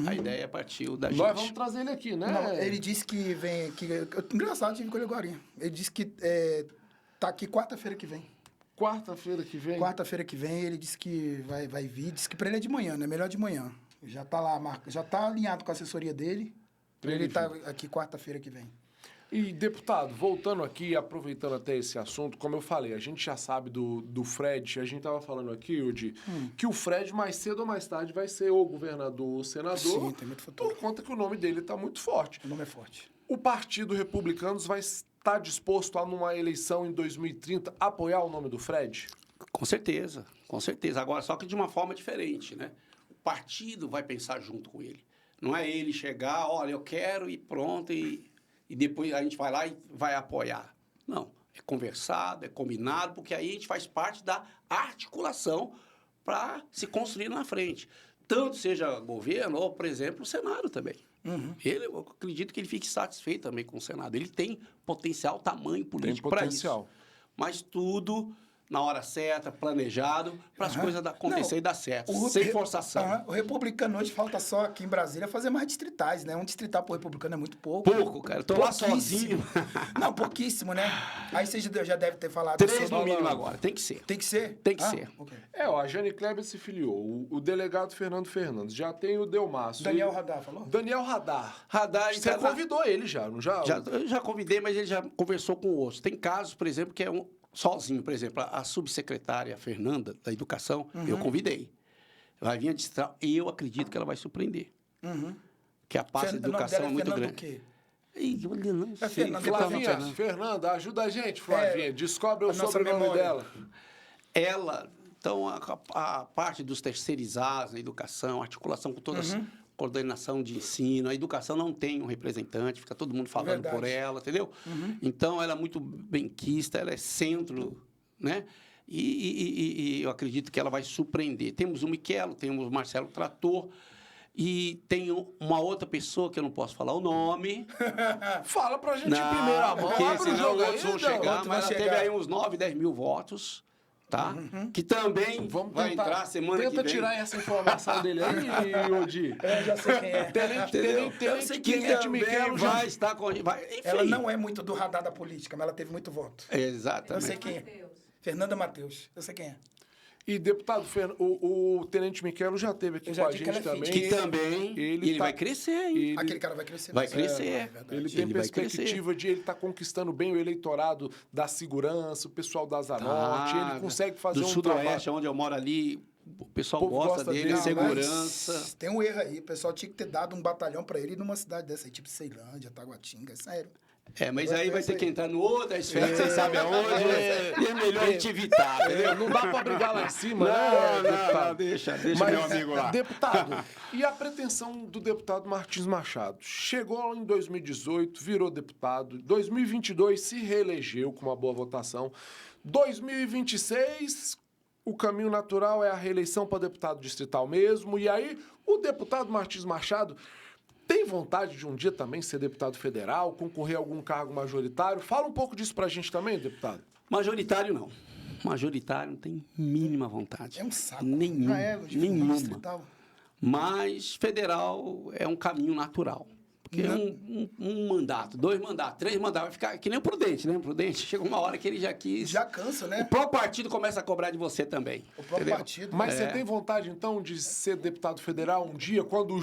[SPEAKER 2] A ideia partiu da gente.
[SPEAKER 1] Nós vamos trazer ele aqui, né?
[SPEAKER 3] Não, ele disse que vem... Engraçado, tive com ele agora. Ele disse que tá aqui quarta-feira que vem.
[SPEAKER 1] Quarta-feira que vem?
[SPEAKER 3] Quarta-feira que vem, ele disse que vai vir. Disse que pra ele é de manhã, né? Melhor de manhã. Já tá lá, já tá alinhado com a assessoria dele. Pra ele tá aqui quarta-feira que vem.
[SPEAKER 1] E, deputado, voltando aqui, aproveitando até esse assunto, como eu falei, a gente já sabe do Fred, a gente estava falando aqui, Udi, que o Fred, mais cedo ou mais tarde, vai ser o governador ou senador.
[SPEAKER 3] Sim, tem muito futuro.
[SPEAKER 1] Por conta que o nome dele está muito forte.
[SPEAKER 3] O nome é forte.
[SPEAKER 1] O Partido Republicanos vai estar disposto a, numa eleição em 2030, apoiar o nome do Fred?
[SPEAKER 2] Com certeza, com certeza. Agora, só que de uma forma diferente, né? O partido vai pensar junto com ele. Não é ele chegar, olha, eu quero e pronto, e depois a gente vai lá e vai apoiar. Não, é conversado, é combinado, porque aí a gente faz parte da articulação para se construir na frente. Tanto seja governo ou, por exemplo, o Senado também. Eu acredito que ele fique satisfeito também com o Senado. Ele tem potencial, tamanho político para isso. Mas tudo na hora certa, planejado, para as coisas acontecerem e dar certo, sem forçação.
[SPEAKER 3] O republicano hoje falta só aqui em Brasília fazer mais distritais, né? Um distrital pro republicano é muito pouco.
[SPEAKER 2] Pouco, cara. Eu tô lá sozinho.
[SPEAKER 3] Não, pouquíssimo, né? Aí você já deve ter falado...
[SPEAKER 2] 3 no mínimo agora. Tem que ser.
[SPEAKER 3] Tem que ser?
[SPEAKER 2] Tem que ser.
[SPEAKER 3] Okay.
[SPEAKER 1] A Jane Kleber se filiou. O delegado Fernando Fernandes. Já tem o Delmácio.
[SPEAKER 3] Daniel Radar falou?
[SPEAKER 1] Daniel Radar.
[SPEAKER 2] Você
[SPEAKER 1] convidou ele já, não já?
[SPEAKER 2] Eu já convidei, mas ele já conversou com outros. Tem casos, por exemplo, que é sozinho, por exemplo, a subsecretária Fernanda, da Educação, eu convidei. Vai vir a distrital e eu acredito que ela vai surpreender. Que a parte da educação é muito grande. O quê? Eu não sei.
[SPEAKER 1] Fernanda, ajuda a gente, Flavinha. Descobre o sobrenome dela.
[SPEAKER 2] Ela, então, a parte dos terceirizados na educação, articulação com todas as coordenação de ensino, a educação não tem um representante, fica todo mundo falando por ela, entendeu? Então, ela é muito benquista, ela é centro, né? E eu acredito que ela vai surpreender. Temos o Miquelo, temos o Marcelo Trator, e tem uma outra pessoa que eu não posso falar o nome.
[SPEAKER 1] Fala pra gente em primeira mão.
[SPEAKER 2] Porque senão outros vão chegar, mas ela teve aí uns 9, 10 mil votos. Tá? Que também vai entrar semana que vem.
[SPEAKER 1] Tenta tirar essa informação dele aí, Odi.
[SPEAKER 3] Eu já sei quem é.
[SPEAKER 1] Tenente Miquelo
[SPEAKER 2] vai estar com... Enfim.
[SPEAKER 3] Ela não é muito do radar da política, mas ela teve muito voto.
[SPEAKER 2] Exatamente.
[SPEAKER 3] Eu sei quem é. Fernanda Matheus. Eu sei quem é.
[SPEAKER 1] E, deputado, o Tenente Miquelo já esteve aqui com a gente também.
[SPEAKER 2] Que também ele vai crescer aí.
[SPEAKER 3] Aquele cara vai crescer.
[SPEAKER 2] Vai crescer.
[SPEAKER 1] Ele tem perspectiva de ele estar conquistando bem o eleitorado da segurança, o pessoal da Asa Norte. Ele consegue fazer
[SPEAKER 2] do Sudoeste, onde eu moro ali, o pessoal gosta dele, segurança.
[SPEAKER 3] Tem um erro aí. O pessoal tinha que ter dado um batalhão para ele numa cidade dessa aí, tipo Ceilândia, Taguatinga, sério.
[SPEAKER 2] Mas aí vai ter que entrar no outra esfera, você sabe aonde, e é melhor a gente evitar, entendeu?
[SPEAKER 1] Não dá para brigar lá em cima,
[SPEAKER 2] Não, deixa meu amigo lá.
[SPEAKER 1] Deputado, e a pretensão do deputado Martins Machado? Chegou em 2018, virou deputado, 2022 se reelegeu com uma boa votação, 2026... O caminho natural é a reeleição para deputado distrital mesmo, e aí o deputado Martins Machado tem vontade de um dia também ser deputado federal, concorrer a algum cargo majoritário? Fala um pouco disso pra gente também, deputado.
[SPEAKER 2] Majoritário, não. Majoritário não tem mínima vontade.
[SPEAKER 3] É um saco.
[SPEAKER 2] Nenhuma. Mas federal é um caminho natural. Porque um mandato, 2 mandatos, 3 mandatos, vai ficar que nem o Prudente, né? O Prudente chega uma hora que ele já quis...
[SPEAKER 3] Já cansa, né?
[SPEAKER 2] O próprio partido começa a cobrar de você também.
[SPEAKER 3] O próprio partido.
[SPEAKER 1] Mas você tem vontade, então, de ser deputado federal um dia? Quando o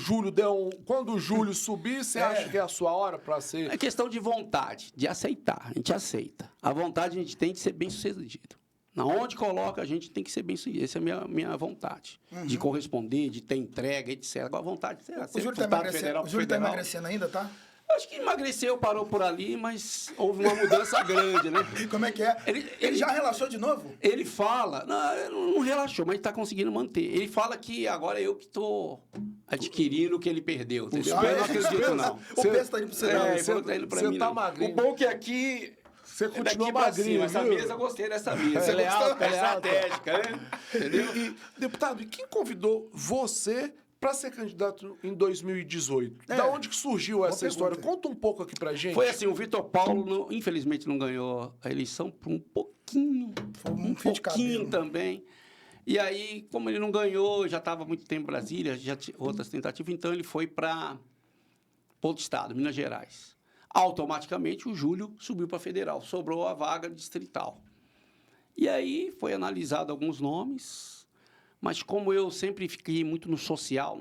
[SPEAKER 1] Júlio subir, você acha que é a sua hora para ser...
[SPEAKER 2] É questão de vontade, de aceitar. A gente aceita. A vontade a gente tem de ser bem-sucedido. Na onde coloca, a gente tem que ser bem-sucedido. Essa é a minha vontade. De corresponder, de ter entrega, etc. Agora, a vontade de ser
[SPEAKER 3] deputado federal. O Júlio está emagrecendo ainda, tá?
[SPEAKER 2] Acho que emagreceu, parou por ali, mas houve uma mudança grande, né?
[SPEAKER 3] Como é que é? Ele já relaxou de novo?
[SPEAKER 2] Ele fala... Não relaxou, mas está conseguindo manter. Ele fala que agora eu que estou adquirindo o que ele perdeu. Entendeu? Eu não acredito, não.
[SPEAKER 3] O peso está indo para você, não.
[SPEAKER 2] Ele falou que está indo para mim,
[SPEAKER 1] tá magrinho.
[SPEAKER 2] O bom que aqui...
[SPEAKER 1] Você continua magrinho,
[SPEAKER 2] essa mesa, eu gostei dessa mesa. Ela é alta, é estratégica, né? Entendeu?
[SPEAKER 1] E, deputado, e quem convidou você para ser candidato em 2018? Da onde que surgiu essa história? Conta um pouco aqui pra gente.
[SPEAKER 2] Foi assim, o Vitor Paulo, infelizmente, não ganhou a eleição por um pouquinho.
[SPEAKER 3] Foi um fio de cabelo
[SPEAKER 2] também. E aí, como ele não ganhou, já estava muito tempo em Brasília, já tinha outras tentativas, então ele foi para outro estado, Minas Gerais. Automaticamente, o Júlio subiu para federal, sobrou a vaga distrital. E aí, foi analisado alguns nomes, mas como eu sempre fiquei muito no social,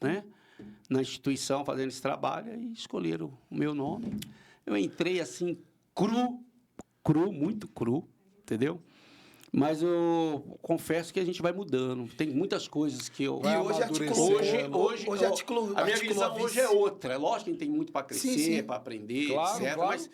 [SPEAKER 2] né? Na instituição, fazendo esse trabalho, aí escolheram o meu nome. Eu entrei assim, muito cru, entendeu? Mas eu confesso que a gente vai mudando. Tem muitas coisas que eu...
[SPEAKER 3] E hoje
[SPEAKER 2] a minha visão hoje é outra. É lógico que a gente tem muito para crescer, para aprender,
[SPEAKER 1] claro,
[SPEAKER 2] etc.
[SPEAKER 1] claro.
[SPEAKER 2] Mas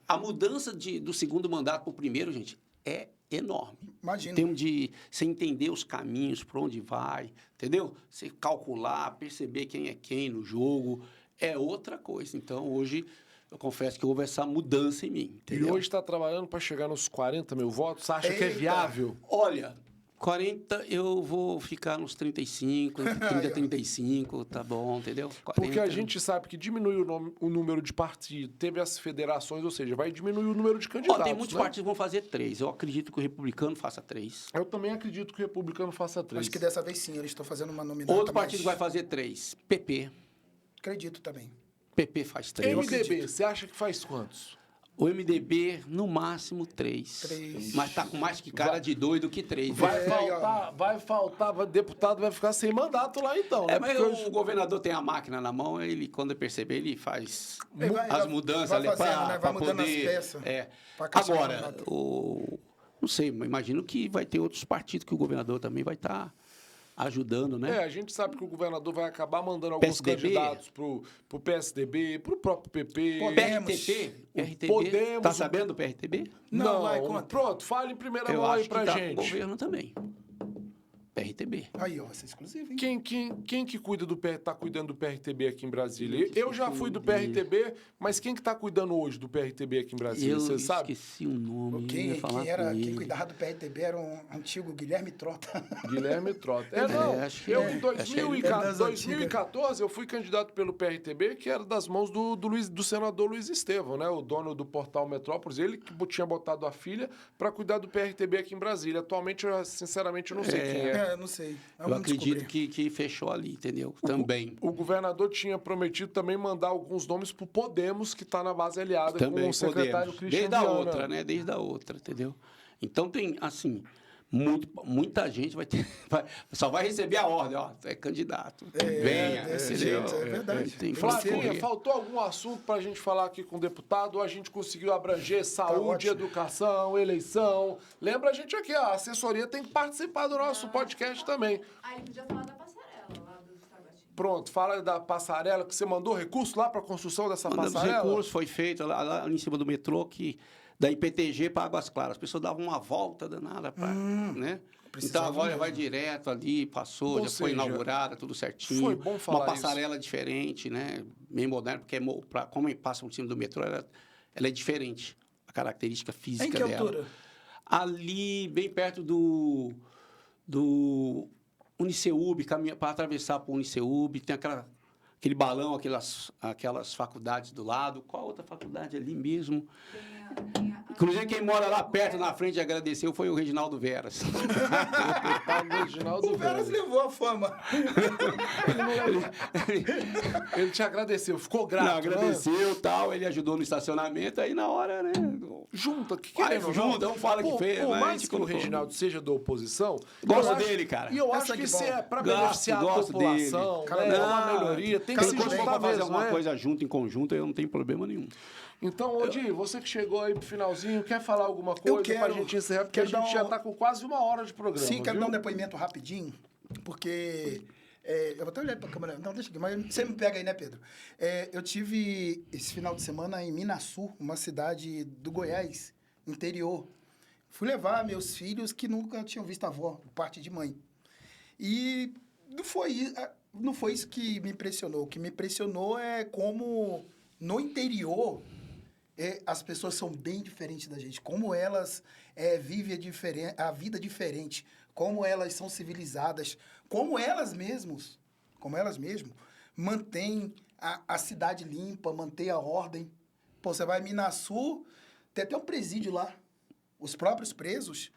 [SPEAKER 2] a mudança do segundo mandato para o primeiro, gente, é enorme.
[SPEAKER 3] Imagina.
[SPEAKER 2] Em termos de você entender os caminhos, para onde vai, entendeu? Você calcular, perceber quem é quem no jogo, é outra coisa. Então, hoje... Eu confesso que houve essa mudança em mim, entendeu?
[SPEAKER 1] E hoje está trabalhando para chegar nos 40 mil votos? Você acha que é viável?
[SPEAKER 2] Olha, 40 eu vou ficar nos 35, 30, 35, tá bom, entendeu? 40.
[SPEAKER 1] Porque a gente sabe que diminui o número de partidos, teve as federações, ou seja, vai diminuir o número de candidatos.
[SPEAKER 2] Tem muitos partidos que vão fazer 3. Eu acredito que o republicano faça 3.
[SPEAKER 1] Eu também acredito que o republicano faça 3.
[SPEAKER 3] Acho que dessa vez sim, eles estão fazendo uma nominata.
[SPEAKER 2] Outro partido vai fazer 3. PP.
[SPEAKER 3] Acredito também.
[SPEAKER 2] PP faz 3.
[SPEAKER 1] MDB, você acha que faz quantos?
[SPEAKER 2] O MDB, no máximo, 3. Mas tá com mais que cara de doido que 3.
[SPEAKER 1] Vai faltar, deputado vai ficar sem mandato lá então, né?
[SPEAKER 2] Mas o governador tem a máquina na mão, ele, quando perceber, ele faz as mudanças ali para poder...
[SPEAKER 3] As peças,
[SPEAKER 2] Agora, não sei, imagino que vai ter outros partidos que o governador também vai estar ajudando, né?
[SPEAKER 1] A gente sabe que o governador vai acabar mandando alguns candidatos pro PSDB, pro próprio PP.
[SPEAKER 2] PRTB. Tá sabendo do PRTB?
[SPEAKER 3] Não, vai, conta.
[SPEAKER 1] Pronto, fale em primeira mão aí pra gente.
[SPEAKER 2] O governo também. PRTB.
[SPEAKER 3] Aí, ó, essa é exclusiva, hein?
[SPEAKER 1] Quem que cuida tá cuidando do PRTB aqui em Brasília? Eu já fui do PRTB, mas quem que tá cuidando hoje do PRTB aqui em Brasília, você sabe?
[SPEAKER 2] Eu esqueci o nome.
[SPEAKER 3] Quem cuidava do PRTB era um antigo Guilherme Trota.
[SPEAKER 1] Guilherme Trota. Em 2014, eu fui candidato pelo PRTB, que era das mãos do senador Luiz Estevão, né? O dono do portal Metrópolis. Ele que tinha botado a filha para cuidar do PRTB aqui em Brasília. Atualmente, eu, sinceramente, não sei quem é.
[SPEAKER 3] Não sei.
[SPEAKER 2] Eu acredito que fechou ali, entendeu? Também.
[SPEAKER 1] O governador tinha prometido também mandar alguns nomes pro Podemos, que está na base aliada
[SPEAKER 2] também
[SPEAKER 1] com o secretário Cristian Viana.
[SPEAKER 2] Desde a outra, né? Desde a outra, entendeu? Então tem, assim, muita gente só vai receber a ordem, ó, é candidato. Venha,
[SPEAKER 3] desse
[SPEAKER 2] entendeu?
[SPEAKER 3] jeito, é verdade.
[SPEAKER 1] Flavinha, faltou algum assunto para a gente falar aqui com o deputado? A gente conseguiu abranger saúde, educação, eleição. Lembra a gente aqui, a assessoria tem que participar do nosso podcast também.
[SPEAKER 4] Aí podia falar da passarela lá do Taguatinga.
[SPEAKER 1] Pronto, fala da passarela, que você mandou recurso lá para a construção dessa passarela?
[SPEAKER 2] Recurso foi feito lá em cima do metrô, da IPTG para Águas Claras. As pessoas davam uma volta danada para, né? Então agora vai direto ali, passou, foi inaugurada, tudo certinho.
[SPEAKER 1] Foi bom falar
[SPEAKER 2] uma passarela diferente, né? Bem moderna, porque como passa por cima do metrô, ela é diferente. A característica física dela.
[SPEAKER 3] Em que altura?
[SPEAKER 2] Ali, bem perto do Uniceub, para atravessar para o Uniceub, tem aquele balão, aquelas faculdades do lado. Qual outra faculdade ali mesmo? Inclusive, quem mora lá perto, na frente, agradeceu foi o Reginaldo Veras.
[SPEAKER 3] O Veras levou a fama.
[SPEAKER 1] Ele te agradeceu, ficou grato.
[SPEAKER 2] Não, agradeceu e tal, ele ajudou no estacionamento, aí na hora, né?
[SPEAKER 1] Junta,
[SPEAKER 2] vamos falar que fez.
[SPEAKER 1] Por mais que o Reginaldo seja da oposição...
[SPEAKER 2] Gosto dele, cara.
[SPEAKER 1] E eu acho que se é para beneficiar a população, é uma melhoria, tem que se juntar
[SPEAKER 2] para fazer
[SPEAKER 1] mesmo,
[SPEAKER 2] alguma coisa junto, em conjunto, eu não tenho problema nenhum.
[SPEAKER 1] Então, Odi, você que chegou aí pro finalzinho, quer falar alguma coisa pra gente encerrar? Porque a gente já tá com quase 1 hora de programa.
[SPEAKER 3] Sim, quero dar um depoimento rapidinho, porque... eu vou até olhar pra câmera. Não, deixa aqui, mas você me pega aí, né, Pedro? Eu tive esse final de semana em Minaçu, uma cidade do Goiás, interior. Fui levar meus filhos que nunca tinham visto a avó, por parte de mãe. E não foi isso que me impressionou. O que me impressionou é como, no interior... as pessoas são bem diferentes da gente, como elas vivem a vida diferente, como elas são civilizadas, como elas mesmas mantêm a cidade limpa, mantêm a ordem. Pô, você vai em Minaçu, tem até um presídio lá. Os próprios presos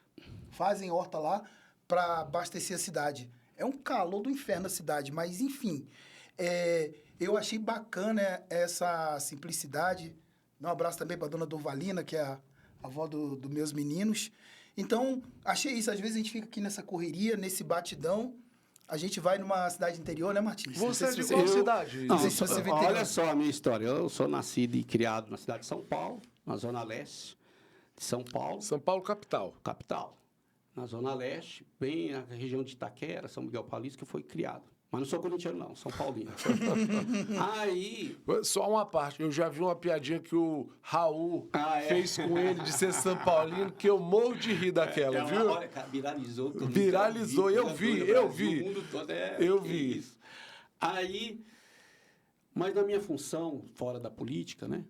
[SPEAKER 3] fazem horta lá para abastecer a cidade. É um calor do inferno a cidade, mas enfim. Eu achei bacana essa simplicidade. Dá um abraço também para a dona Durvalina, que é a avó dos meus meninos. Então, achei isso. Às vezes a gente fica aqui nessa correria, nesse batidão. A gente vai numa cidade interior, né, Martins?
[SPEAKER 1] Você é de qual cidade?
[SPEAKER 3] Não sei se você vê interior.
[SPEAKER 2] Olha só a minha história. Eu sou nascido e criado na cidade de São Paulo, na Zona Leste de São Paulo.
[SPEAKER 1] São Paulo, capital.
[SPEAKER 2] Capital. Na Zona Leste, bem na região de Itaquera, São Miguel Paulista, que eu fui criado. Mas não sou corintiano, não. São paulino. Aí...
[SPEAKER 1] Só uma parte. Eu já vi uma piadinha que o Raul fez com ele de ser São Paulino, que eu morro de rir daquela, viu?
[SPEAKER 2] Olha, cara, viralizou.
[SPEAKER 1] Viralizou. Eu vi.
[SPEAKER 2] O mundo todo
[SPEAKER 1] eu vi.
[SPEAKER 2] Isso. Aí... Mas na minha função, fora da política, né?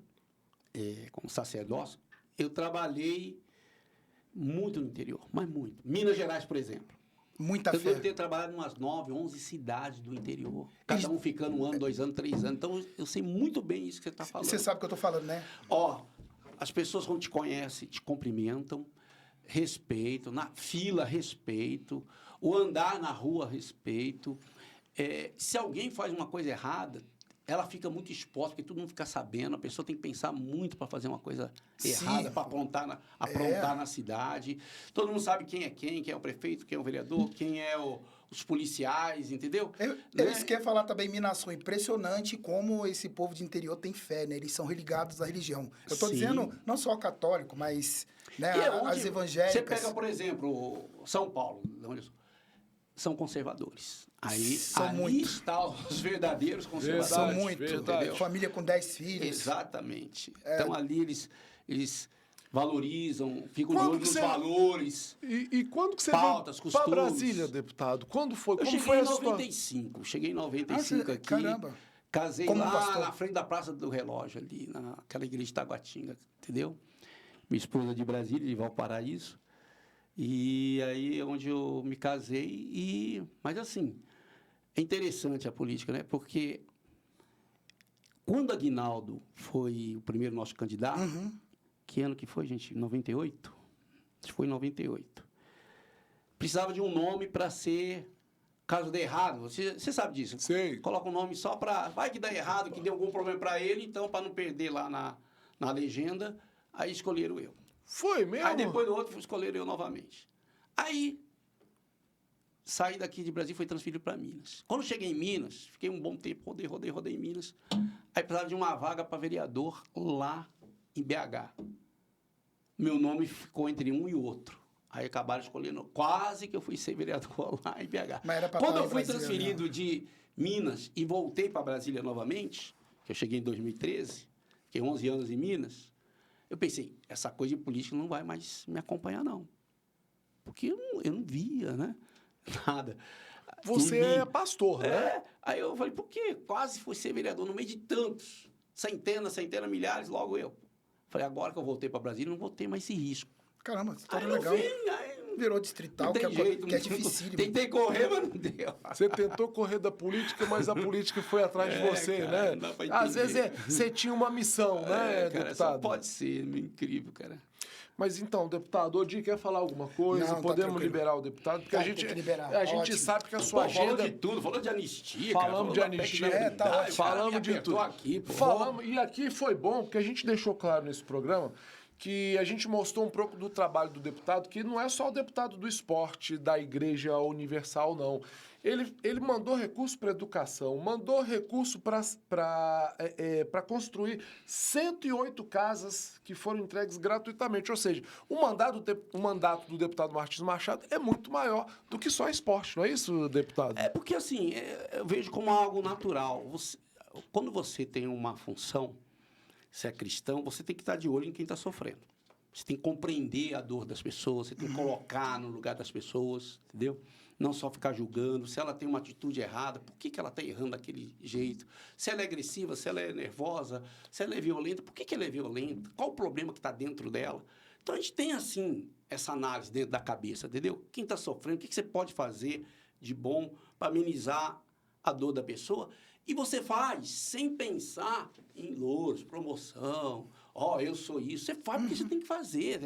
[SPEAKER 2] Como sacerdócio, eu trabalhei muito no interior. Mas muito. Minas Gerais, por exemplo.
[SPEAKER 3] Muita
[SPEAKER 2] Eu
[SPEAKER 3] fé.
[SPEAKER 2] devo ter trabalhado em umas 9, 11 cidades do interior. Cada um ficando 1 ano, 2 anos, 3 anos. Então, eu sei muito bem isso que você está falando.
[SPEAKER 3] Você sabe o que eu estou falando, né?
[SPEAKER 2] Ó, as pessoas quando te conhecem, te cumprimentam, respeito, na fila, respeito, o andar na rua, respeito. Se alguém faz uma coisa errada, ela fica muito exposta, porque todo mundo fica sabendo. A pessoa tem que pensar muito para fazer uma coisa errada, para aprontar na cidade. Todo mundo sabe quem é o prefeito, quem é o vereador, quem é os policiais, entendeu?
[SPEAKER 3] Isso quer falar também, Minação, impressionante como esse povo de interior tem fé, né? Eles são religados à religião. Eu estou dizendo, não só católico, mas né, as evangélicas.
[SPEAKER 2] Você pega, por exemplo, São Paulo, onde eu sou, são conservadores. Aí ali estão os verdadeiros conservadores.
[SPEAKER 3] São muito. Família com 10 filhos.
[SPEAKER 2] Exatamente. Então, ali eles valorizam, ficam de olho nos valores.
[SPEAKER 1] E quando que você
[SPEAKER 2] pautas,
[SPEAKER 1] veio para Brasília, deputado? Quando foi? Como foi a história?
[SPEAKER 2] Cheguei em 95 aqui.
[SPEAKER 3] Caramba.
[SPEAKER 2] Casei
[SPEAKER 3] Como
[SPEAKER 2] lá
[SPEAKER 3] pastor?
[SPEAKER 2] na frente da Praça do Relógio, ali, naquela igreja de Taguatinga, entendeu? Minha esposa de Brasília, de Valparaíso. E aí é onde eu me casei. Mas, assim, é interessante a política, né? Porque quando Aguinaldo foi o primeiro nosso candidato, que ano que foi, gente? 98? Acho que foi em 98. Precisava de um nome para ser, caso dê errado. Você sabe disso.
[SPEAKER 1] Sei.
[SPEAKER 2] Coloca um nome só para... Vai que dá errado, que deu algum problema para ele, então, para não perder lá na legenda, aí escolheram eu.
[SPEAKER 1] Foi mesmo?
[SPEAKER 2] Aí depois do outro, escolheram eu novamente. Aí, saí daqui de Brasília e fui transferido para Minas. Quando cheguei em Minas, fiquei um bom tempo, rodei em Minas. Aí precisava de uma vaga para vereador lá em BH. Meu nome ficou entre um e outro. Aí acabaram escolhendo, quase que eu fui ser vereador lá em BH.
[SPEAKER 3] Mas era pra
[SPEAKER 2] Quando
[SPEAKER 3] estar
[SPEAKER 2] eu
[SPEAKER 3] em
[SPEAKER 2] fui
[SPEAKER 3] Brasília,
[SPEAKER 2] transferido
[SPEAKER 3] né?
[SPEAKER 2] de Minas e voltei para Brasília novamente, que eu cheguei em 2013, fiquei 11 anos em Minas, eu pensei, essa coisa de política não vai mais me acompanhar, não. Porque eu não via, né? Nada.
[SPEAKER 1] Você é pastor, né?
[SPEAKER 2] Aí eu falei, por quê? Quase fui ser vereador no meio de tantos. Centenas, milhares, logo eu. Falei, agora que eu voltei para Brasília, não vou ter mais esse risco.
[SPEAKER 3] Caramba, história
[SPEAKER 2] Aí eu
[SPEAKER 3] legal.
[SPEAKER 2] Virou
[SPEAKER 3] distrital,
[SPEAKER 2] não tem jeito,
[SPEAKER 3] que é dificílimo.
[SPEAKER 2] Tentei correr, mas não deu.
[SPEAKER 1] Você tentou correr da política, mas a política foi atrás de você,
[SPEAKER 2] cara,
[SPEAKER 1] né?
[SPEAKER 2] não dá pra
[SPEAKER 1] Às
[SPEAKER 2] entender.
[SPEAKER 1] vezes você tinha uma missão, né,
[SPEAKER 2] Cara,
[SPEAKER 1] deputado?
[SPEAKER 2] só pode ser, incrível, cara.
[SPEAKER 1] Mas então, deputado, Odi quer falar alguma coisa?
[SPEAKER 3] Não, tá
[SPEAKER 1] Podemos
[SPEAKER 3] tranquilo.
[SPEAKER 1] liberar o deputado? Porque
[SPEAKER 3] Tem que liberar.
[SPEAKER 1] a gente
[SPEAKER 3] Ótimo.
[SPEAKER 1] sabe que a sua
[SPEAKER 2] Falou
[SPEAKER 1] agenda...
[SPEAKER 2] de tudo, falou de anistia,
[SPEAKER 1] Falamos de
[SPEAKER 2] cara. Falou da
[SPEAKER 1] anistia.
[SPEAKER 2] PEC da
[SPEAKER 3] tá
[SPEAKER 2] unidade,
[SPEAKER 3] ótimo.
[SPEAKER 2] cara,
[SPEAKER 1] Falamos
[SPEAKER 2] me
[SPEAKER 1] de
[SPEAKER 2] apertou
[SPEAKER 1] tudo.
[SPEAKER 2] aqui, pô.
[SPEAKER 1] E aqui foi bom, porque a gente deixou claro nesse programa que a gente mostrou um pouco do trabalho do deputado, que não é só o deputado do esporte, da Igreja Universal, não. Ele mandou recurso para educação, mandou recurso para construir 108 casas que foram entregues gratuitamente. Ou seja, o mandato do deputado Martins Machado é muito maior do que só esporte, não é isso, deputado?
[SPEAKER 2] É porque, assim, eu vejo como algo natural. Quando você tem uma função, você é cristão, você tem que estar de olho em quem está sofrendo. Você tem que compreender a dor das pessoas, você tem que colocar no lugar das pessoas, entendeu? Não só ficar julgando. Se ela tem uma atitude errada, por que ela está errando daquele jeito? Se ela é agressiva, se ela é nervosa, se ela é violenta, por que ela é violenta? Qual o problema que está dentro dela? Então, a gente tem, assim, essa análise dentro da cabeça, entendeu? Quem está sofrendo, o que você pode fazer de bom para amenizar a dor da pessoa? E você faz sem pensar em louros, promoção, eu sou isso. Você faz porque você tem que fazer,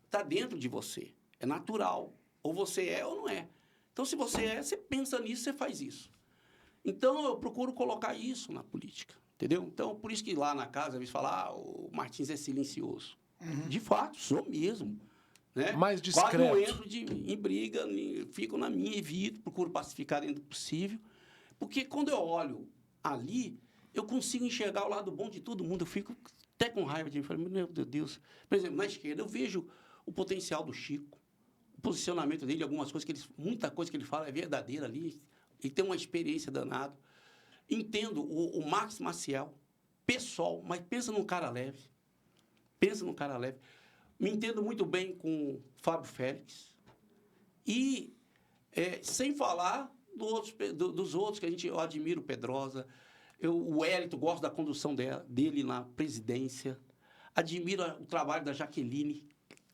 [SPEAKER 2] está dentro de você. É natural. Ou você é ou não é. Então, se você é, você pensa nisso, você faz isso. Então, eu procuro colocar isso na política, entendeu? Então, por isso que lá na casa, às vezes fala, o Martins é silencioso. De fato, sou mesmo. Né?
[SPEAKER 1] Mais
[SPEAKER 2] Quase
[SPEAKER 1] discreto.
[SPEAKER 2] não entro em briga, fico na minha, evito, procuro pacificar dentro do possível. Porque quando eu olho ali, eu consigo enxergar o lado bom de todo mundo. Eu fico até com raiva de mim. Falo, meu Deus. Por exemplo, na esquerda, eu vejo o potencial do Chico, o posicionamento dele, algumas coisas muita coisa que ele fala é verdadeira ali. Ele tem uma experiência danada. Entendo o Max Maciel, pessoal, mas pensa num cara leve. Pensa num cara leve. Me entendo muito bem com o Fábio Félix. E, sem falar dos outros, que eu admiro, o Pedrosa. O Hélito, gosto da condução dele na presidência. Admiro o trabalho da Jaqueline.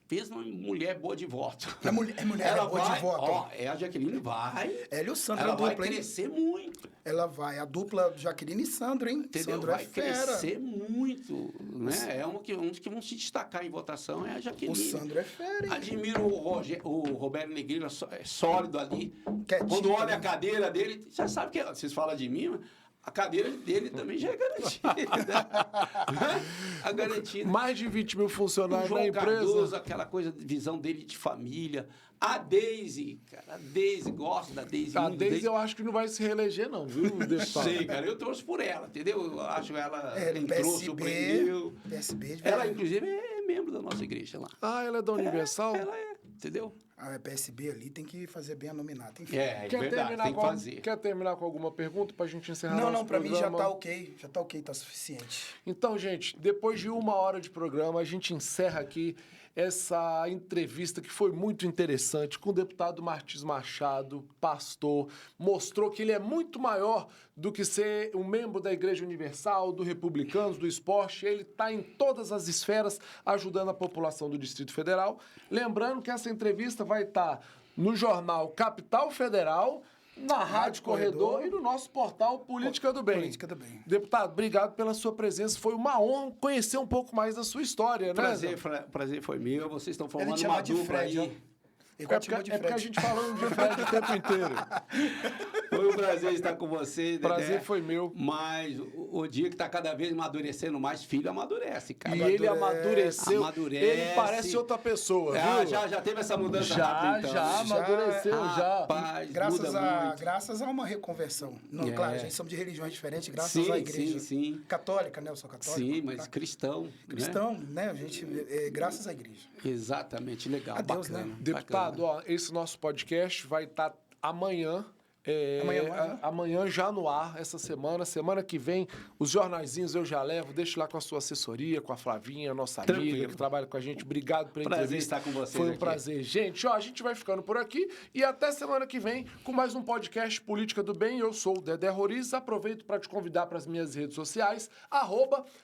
[SPEAKER 2] Fez uma mulher boa de voto.
[SPEAKER 3] É mulher
[SPEAKER 2] Ela
[SPEAKER 3] boa
[SPEAKER 2] vai,
[SPEAKER 3] de voto.
[SPEAKER 2] A Jaqueline vai.
[SPEAKER 3] Ela e o Sandro,
[SPEAKER 2] Ela
[SPEAKER 3] a
[SPEAKER 2] vai
[SPEAKER 3] dupla, hein?
[SPEAKER 2] crescer muito.
[SPEAKER 3] Ela vai, a dupla Jaqueline e Sandro, hein?
[SPEAKER 2] Entendeu?
[SPEAKER 3] Sandro
[SPEAKER 2] Vai
[SPEAKER 3] é fera.
[SPEAKER 2] crescer muito. Né? É um que vão se destacar em votação, é a Jaqueline.
[SPEAKER 3] O Sandro é fera, hein?
[SPEAKER 2] Admiro o Roberto Negreira, é sólido ali.
[SPEAKER 3] Quietinho
[SPEAKER 2] Quando olha
[SPEAKER 3] também.
[SPEAKER 2] a cadeira dele, já sabe que vocês falam de mim, mas a cadeira dele também já é garantida. A garantida.
[SPEAKER 1] Mais de 20 mil
[SPEAKER 2] O
[SPEAKER 1] funcionários na
[SPEAKER 2] João
[SPEAKER 1] empresa.
[SPEAKER 2] Cardoso, aquela coisa, visão dele de família. A Deise, cara, a Deise, gosto da Deise.
[SPEAKER 1] A
[SPEAKER 2] muito
[SPEAKER 1] Deise eu acho que não vai se reeleger, não, viu, deputado?
[SPEAKER 2] Sei, cara, eu trouxe por ela, entendeu? Eu acho ela
[SPEAKER 3] É,
[SPEAKER 2] entrou,
[SPEAKER 3] PSB,
[SPEAKER 2] surpreendeu.
[SPEAKER 3] PSB,
[SPEAKER 2] Ela, inclusive, é membro da nossa igreja lá.
[SPEAKER 1] Ah, ela é da Universal?
[SPEAKER 2] Ela é, entendeu?
[SPEAKER 3] A PSB ali tem que fazer bem a nominata, enfim.
[SPEAKER 2] É verdade, tem que fazer.
[SPEAKER 1] Quer terminar com alguma pergunta pra gente encerrar
[SPEAKER 3] Não,
[SPEAKER 1] nosso
[SPEAKER 3] pra mim
[SPEAKER 1] programa?
[SPEAKER 3] já tá ok, tá suficiente.
[SPEAKER 1] Então, gente, depois de 1 hora de programa, a gente encerra aqui essa entrevista que foi muito interessante com o deputado Martins Machado, pastor, mostrou que ele é muito maior do que ser um membro da Igreja Universal, do Republicanos, do esporte. Ele está em todas as esferas ajudando a população do Distrito Federal. Lembrando que essa entrevista vai estar no jornal Capital Federal, na Rádio Corredor e no nosso portal Política do Bem.
[SPEAKER 3] Política do Bem.
[SPEAKER 1] Deputado, obrigado pela sua presença. Foi uma honra conhecer um pouco mais da sua história, né?
[SPEAKER 2] Prazer foi meu. Vocês estão
[SPEAKER 3] Ele
[SPEAKER 2] formando
[SPEAKER 3] chama
[SPEAKER 2] uma
[SPEAKER 3] de
[SPEAKER 2] dupla
[SPEAKER 3] Fred,
[SPEAKER 2] aí.
[SPEAKER 3] ó. Ele
[SPEAKER 1] É
[SPEAKER 3] chama
[SPEAKER 1] porque,
[SPEAKER 3] de
[SPEAKER 1] é porque a
[SPEAKER 3] Fred.
[SPEAKER 1] gente falando de Fred o tempo inteiro.
[SPEAKER 2] Foi um prazer estar com você, Dedé.
[SPEAKER 1] Prazer foi meu.
[SPEAKER 2] Mas o dia que está cada vez amadurecendo mais, filho amadurece, cara.
[SPEAKER 1] E ele amadureceu.
[SPEAKER 2] Amadurece.
[SPEAKER 1] Ele parece outra pessoa, viu?
[SPEAKER 2] Já teve essa mudança
[SPEAKER 1] Já,
[SPEAKER 2] rápida, então.
[SPEAKER 1] já amadureceu, já.
[SPEAKER 2] Rapaz, muda muito.
[SPEAKER 3] Graças a uma reconversão. Não,
[SPEAKER 2] É.
[SPEAKER 3] Claro, a gente somos de religiões diferentes, graças
[SPEAKER 2] Sim,
[SPEAKER 3] à igreja.
[SPEAKER 2] sim.
[SPEAKER 3] Católica, né? Eu sou católico.
[SPEAKER 2] Sim, mas
[SPEAKER 3] tá?
[SPEAKER 2] cristão.
[SPEAKER 3] Cristão, né? A gente, graças à igreja.
[SPEAKER 2] Né? Exatamente, legal,
[SPEAKER 3] A Deus,
[SPEAKER 2] bacana.
[SPEAKER 3] né?
[SPEAKER 1] Deputado, ó, esse nosso podcast vai estar amanhã. Amanhã já no ar, essa semana. Semana que vem, os jornaizinhos eu já levo. Deixo lá com a sua assessoria, com a Flavinha, nossa amiga
[SPEAKER 2] Tranquilo.
[SPEAKER 1] que trabalha com a gente. Obrigado pela
[SPEAKER 2] Prazer
[SPEAKER 1] entrevista.
[SPEAKER 2] estar com vocês
[SPEAKER 1] Foi um
[SPEAKER 2] aqui.
[SPEAKER 1] prazer. Gente, ó, a gente vai ficando por aqui e até semana que vem com mais um podcast Política do Bem. Eu sou o Dedé Roriz. Aproveito para te convidar para as minhas redes sociais,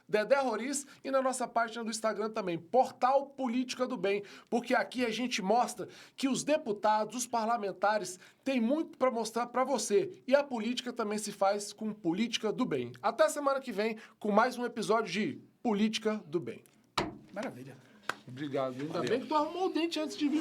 [SPEAKER 1] @Dedé Roriz, e na nossa página do Instagram também, Portal Política do Bem, porque aqui a gente mostra que os deputados, os parlamentares, têm muito para mostrar para você. E a política também se faz com Política do Bem. Até semana que vem com mais um episódio de Política do Bem.
[SPEAKER 3] Maravilha.
[SPEAKER 1] Obrigado. Ainda bem que tu arrumou o dente antes de vir.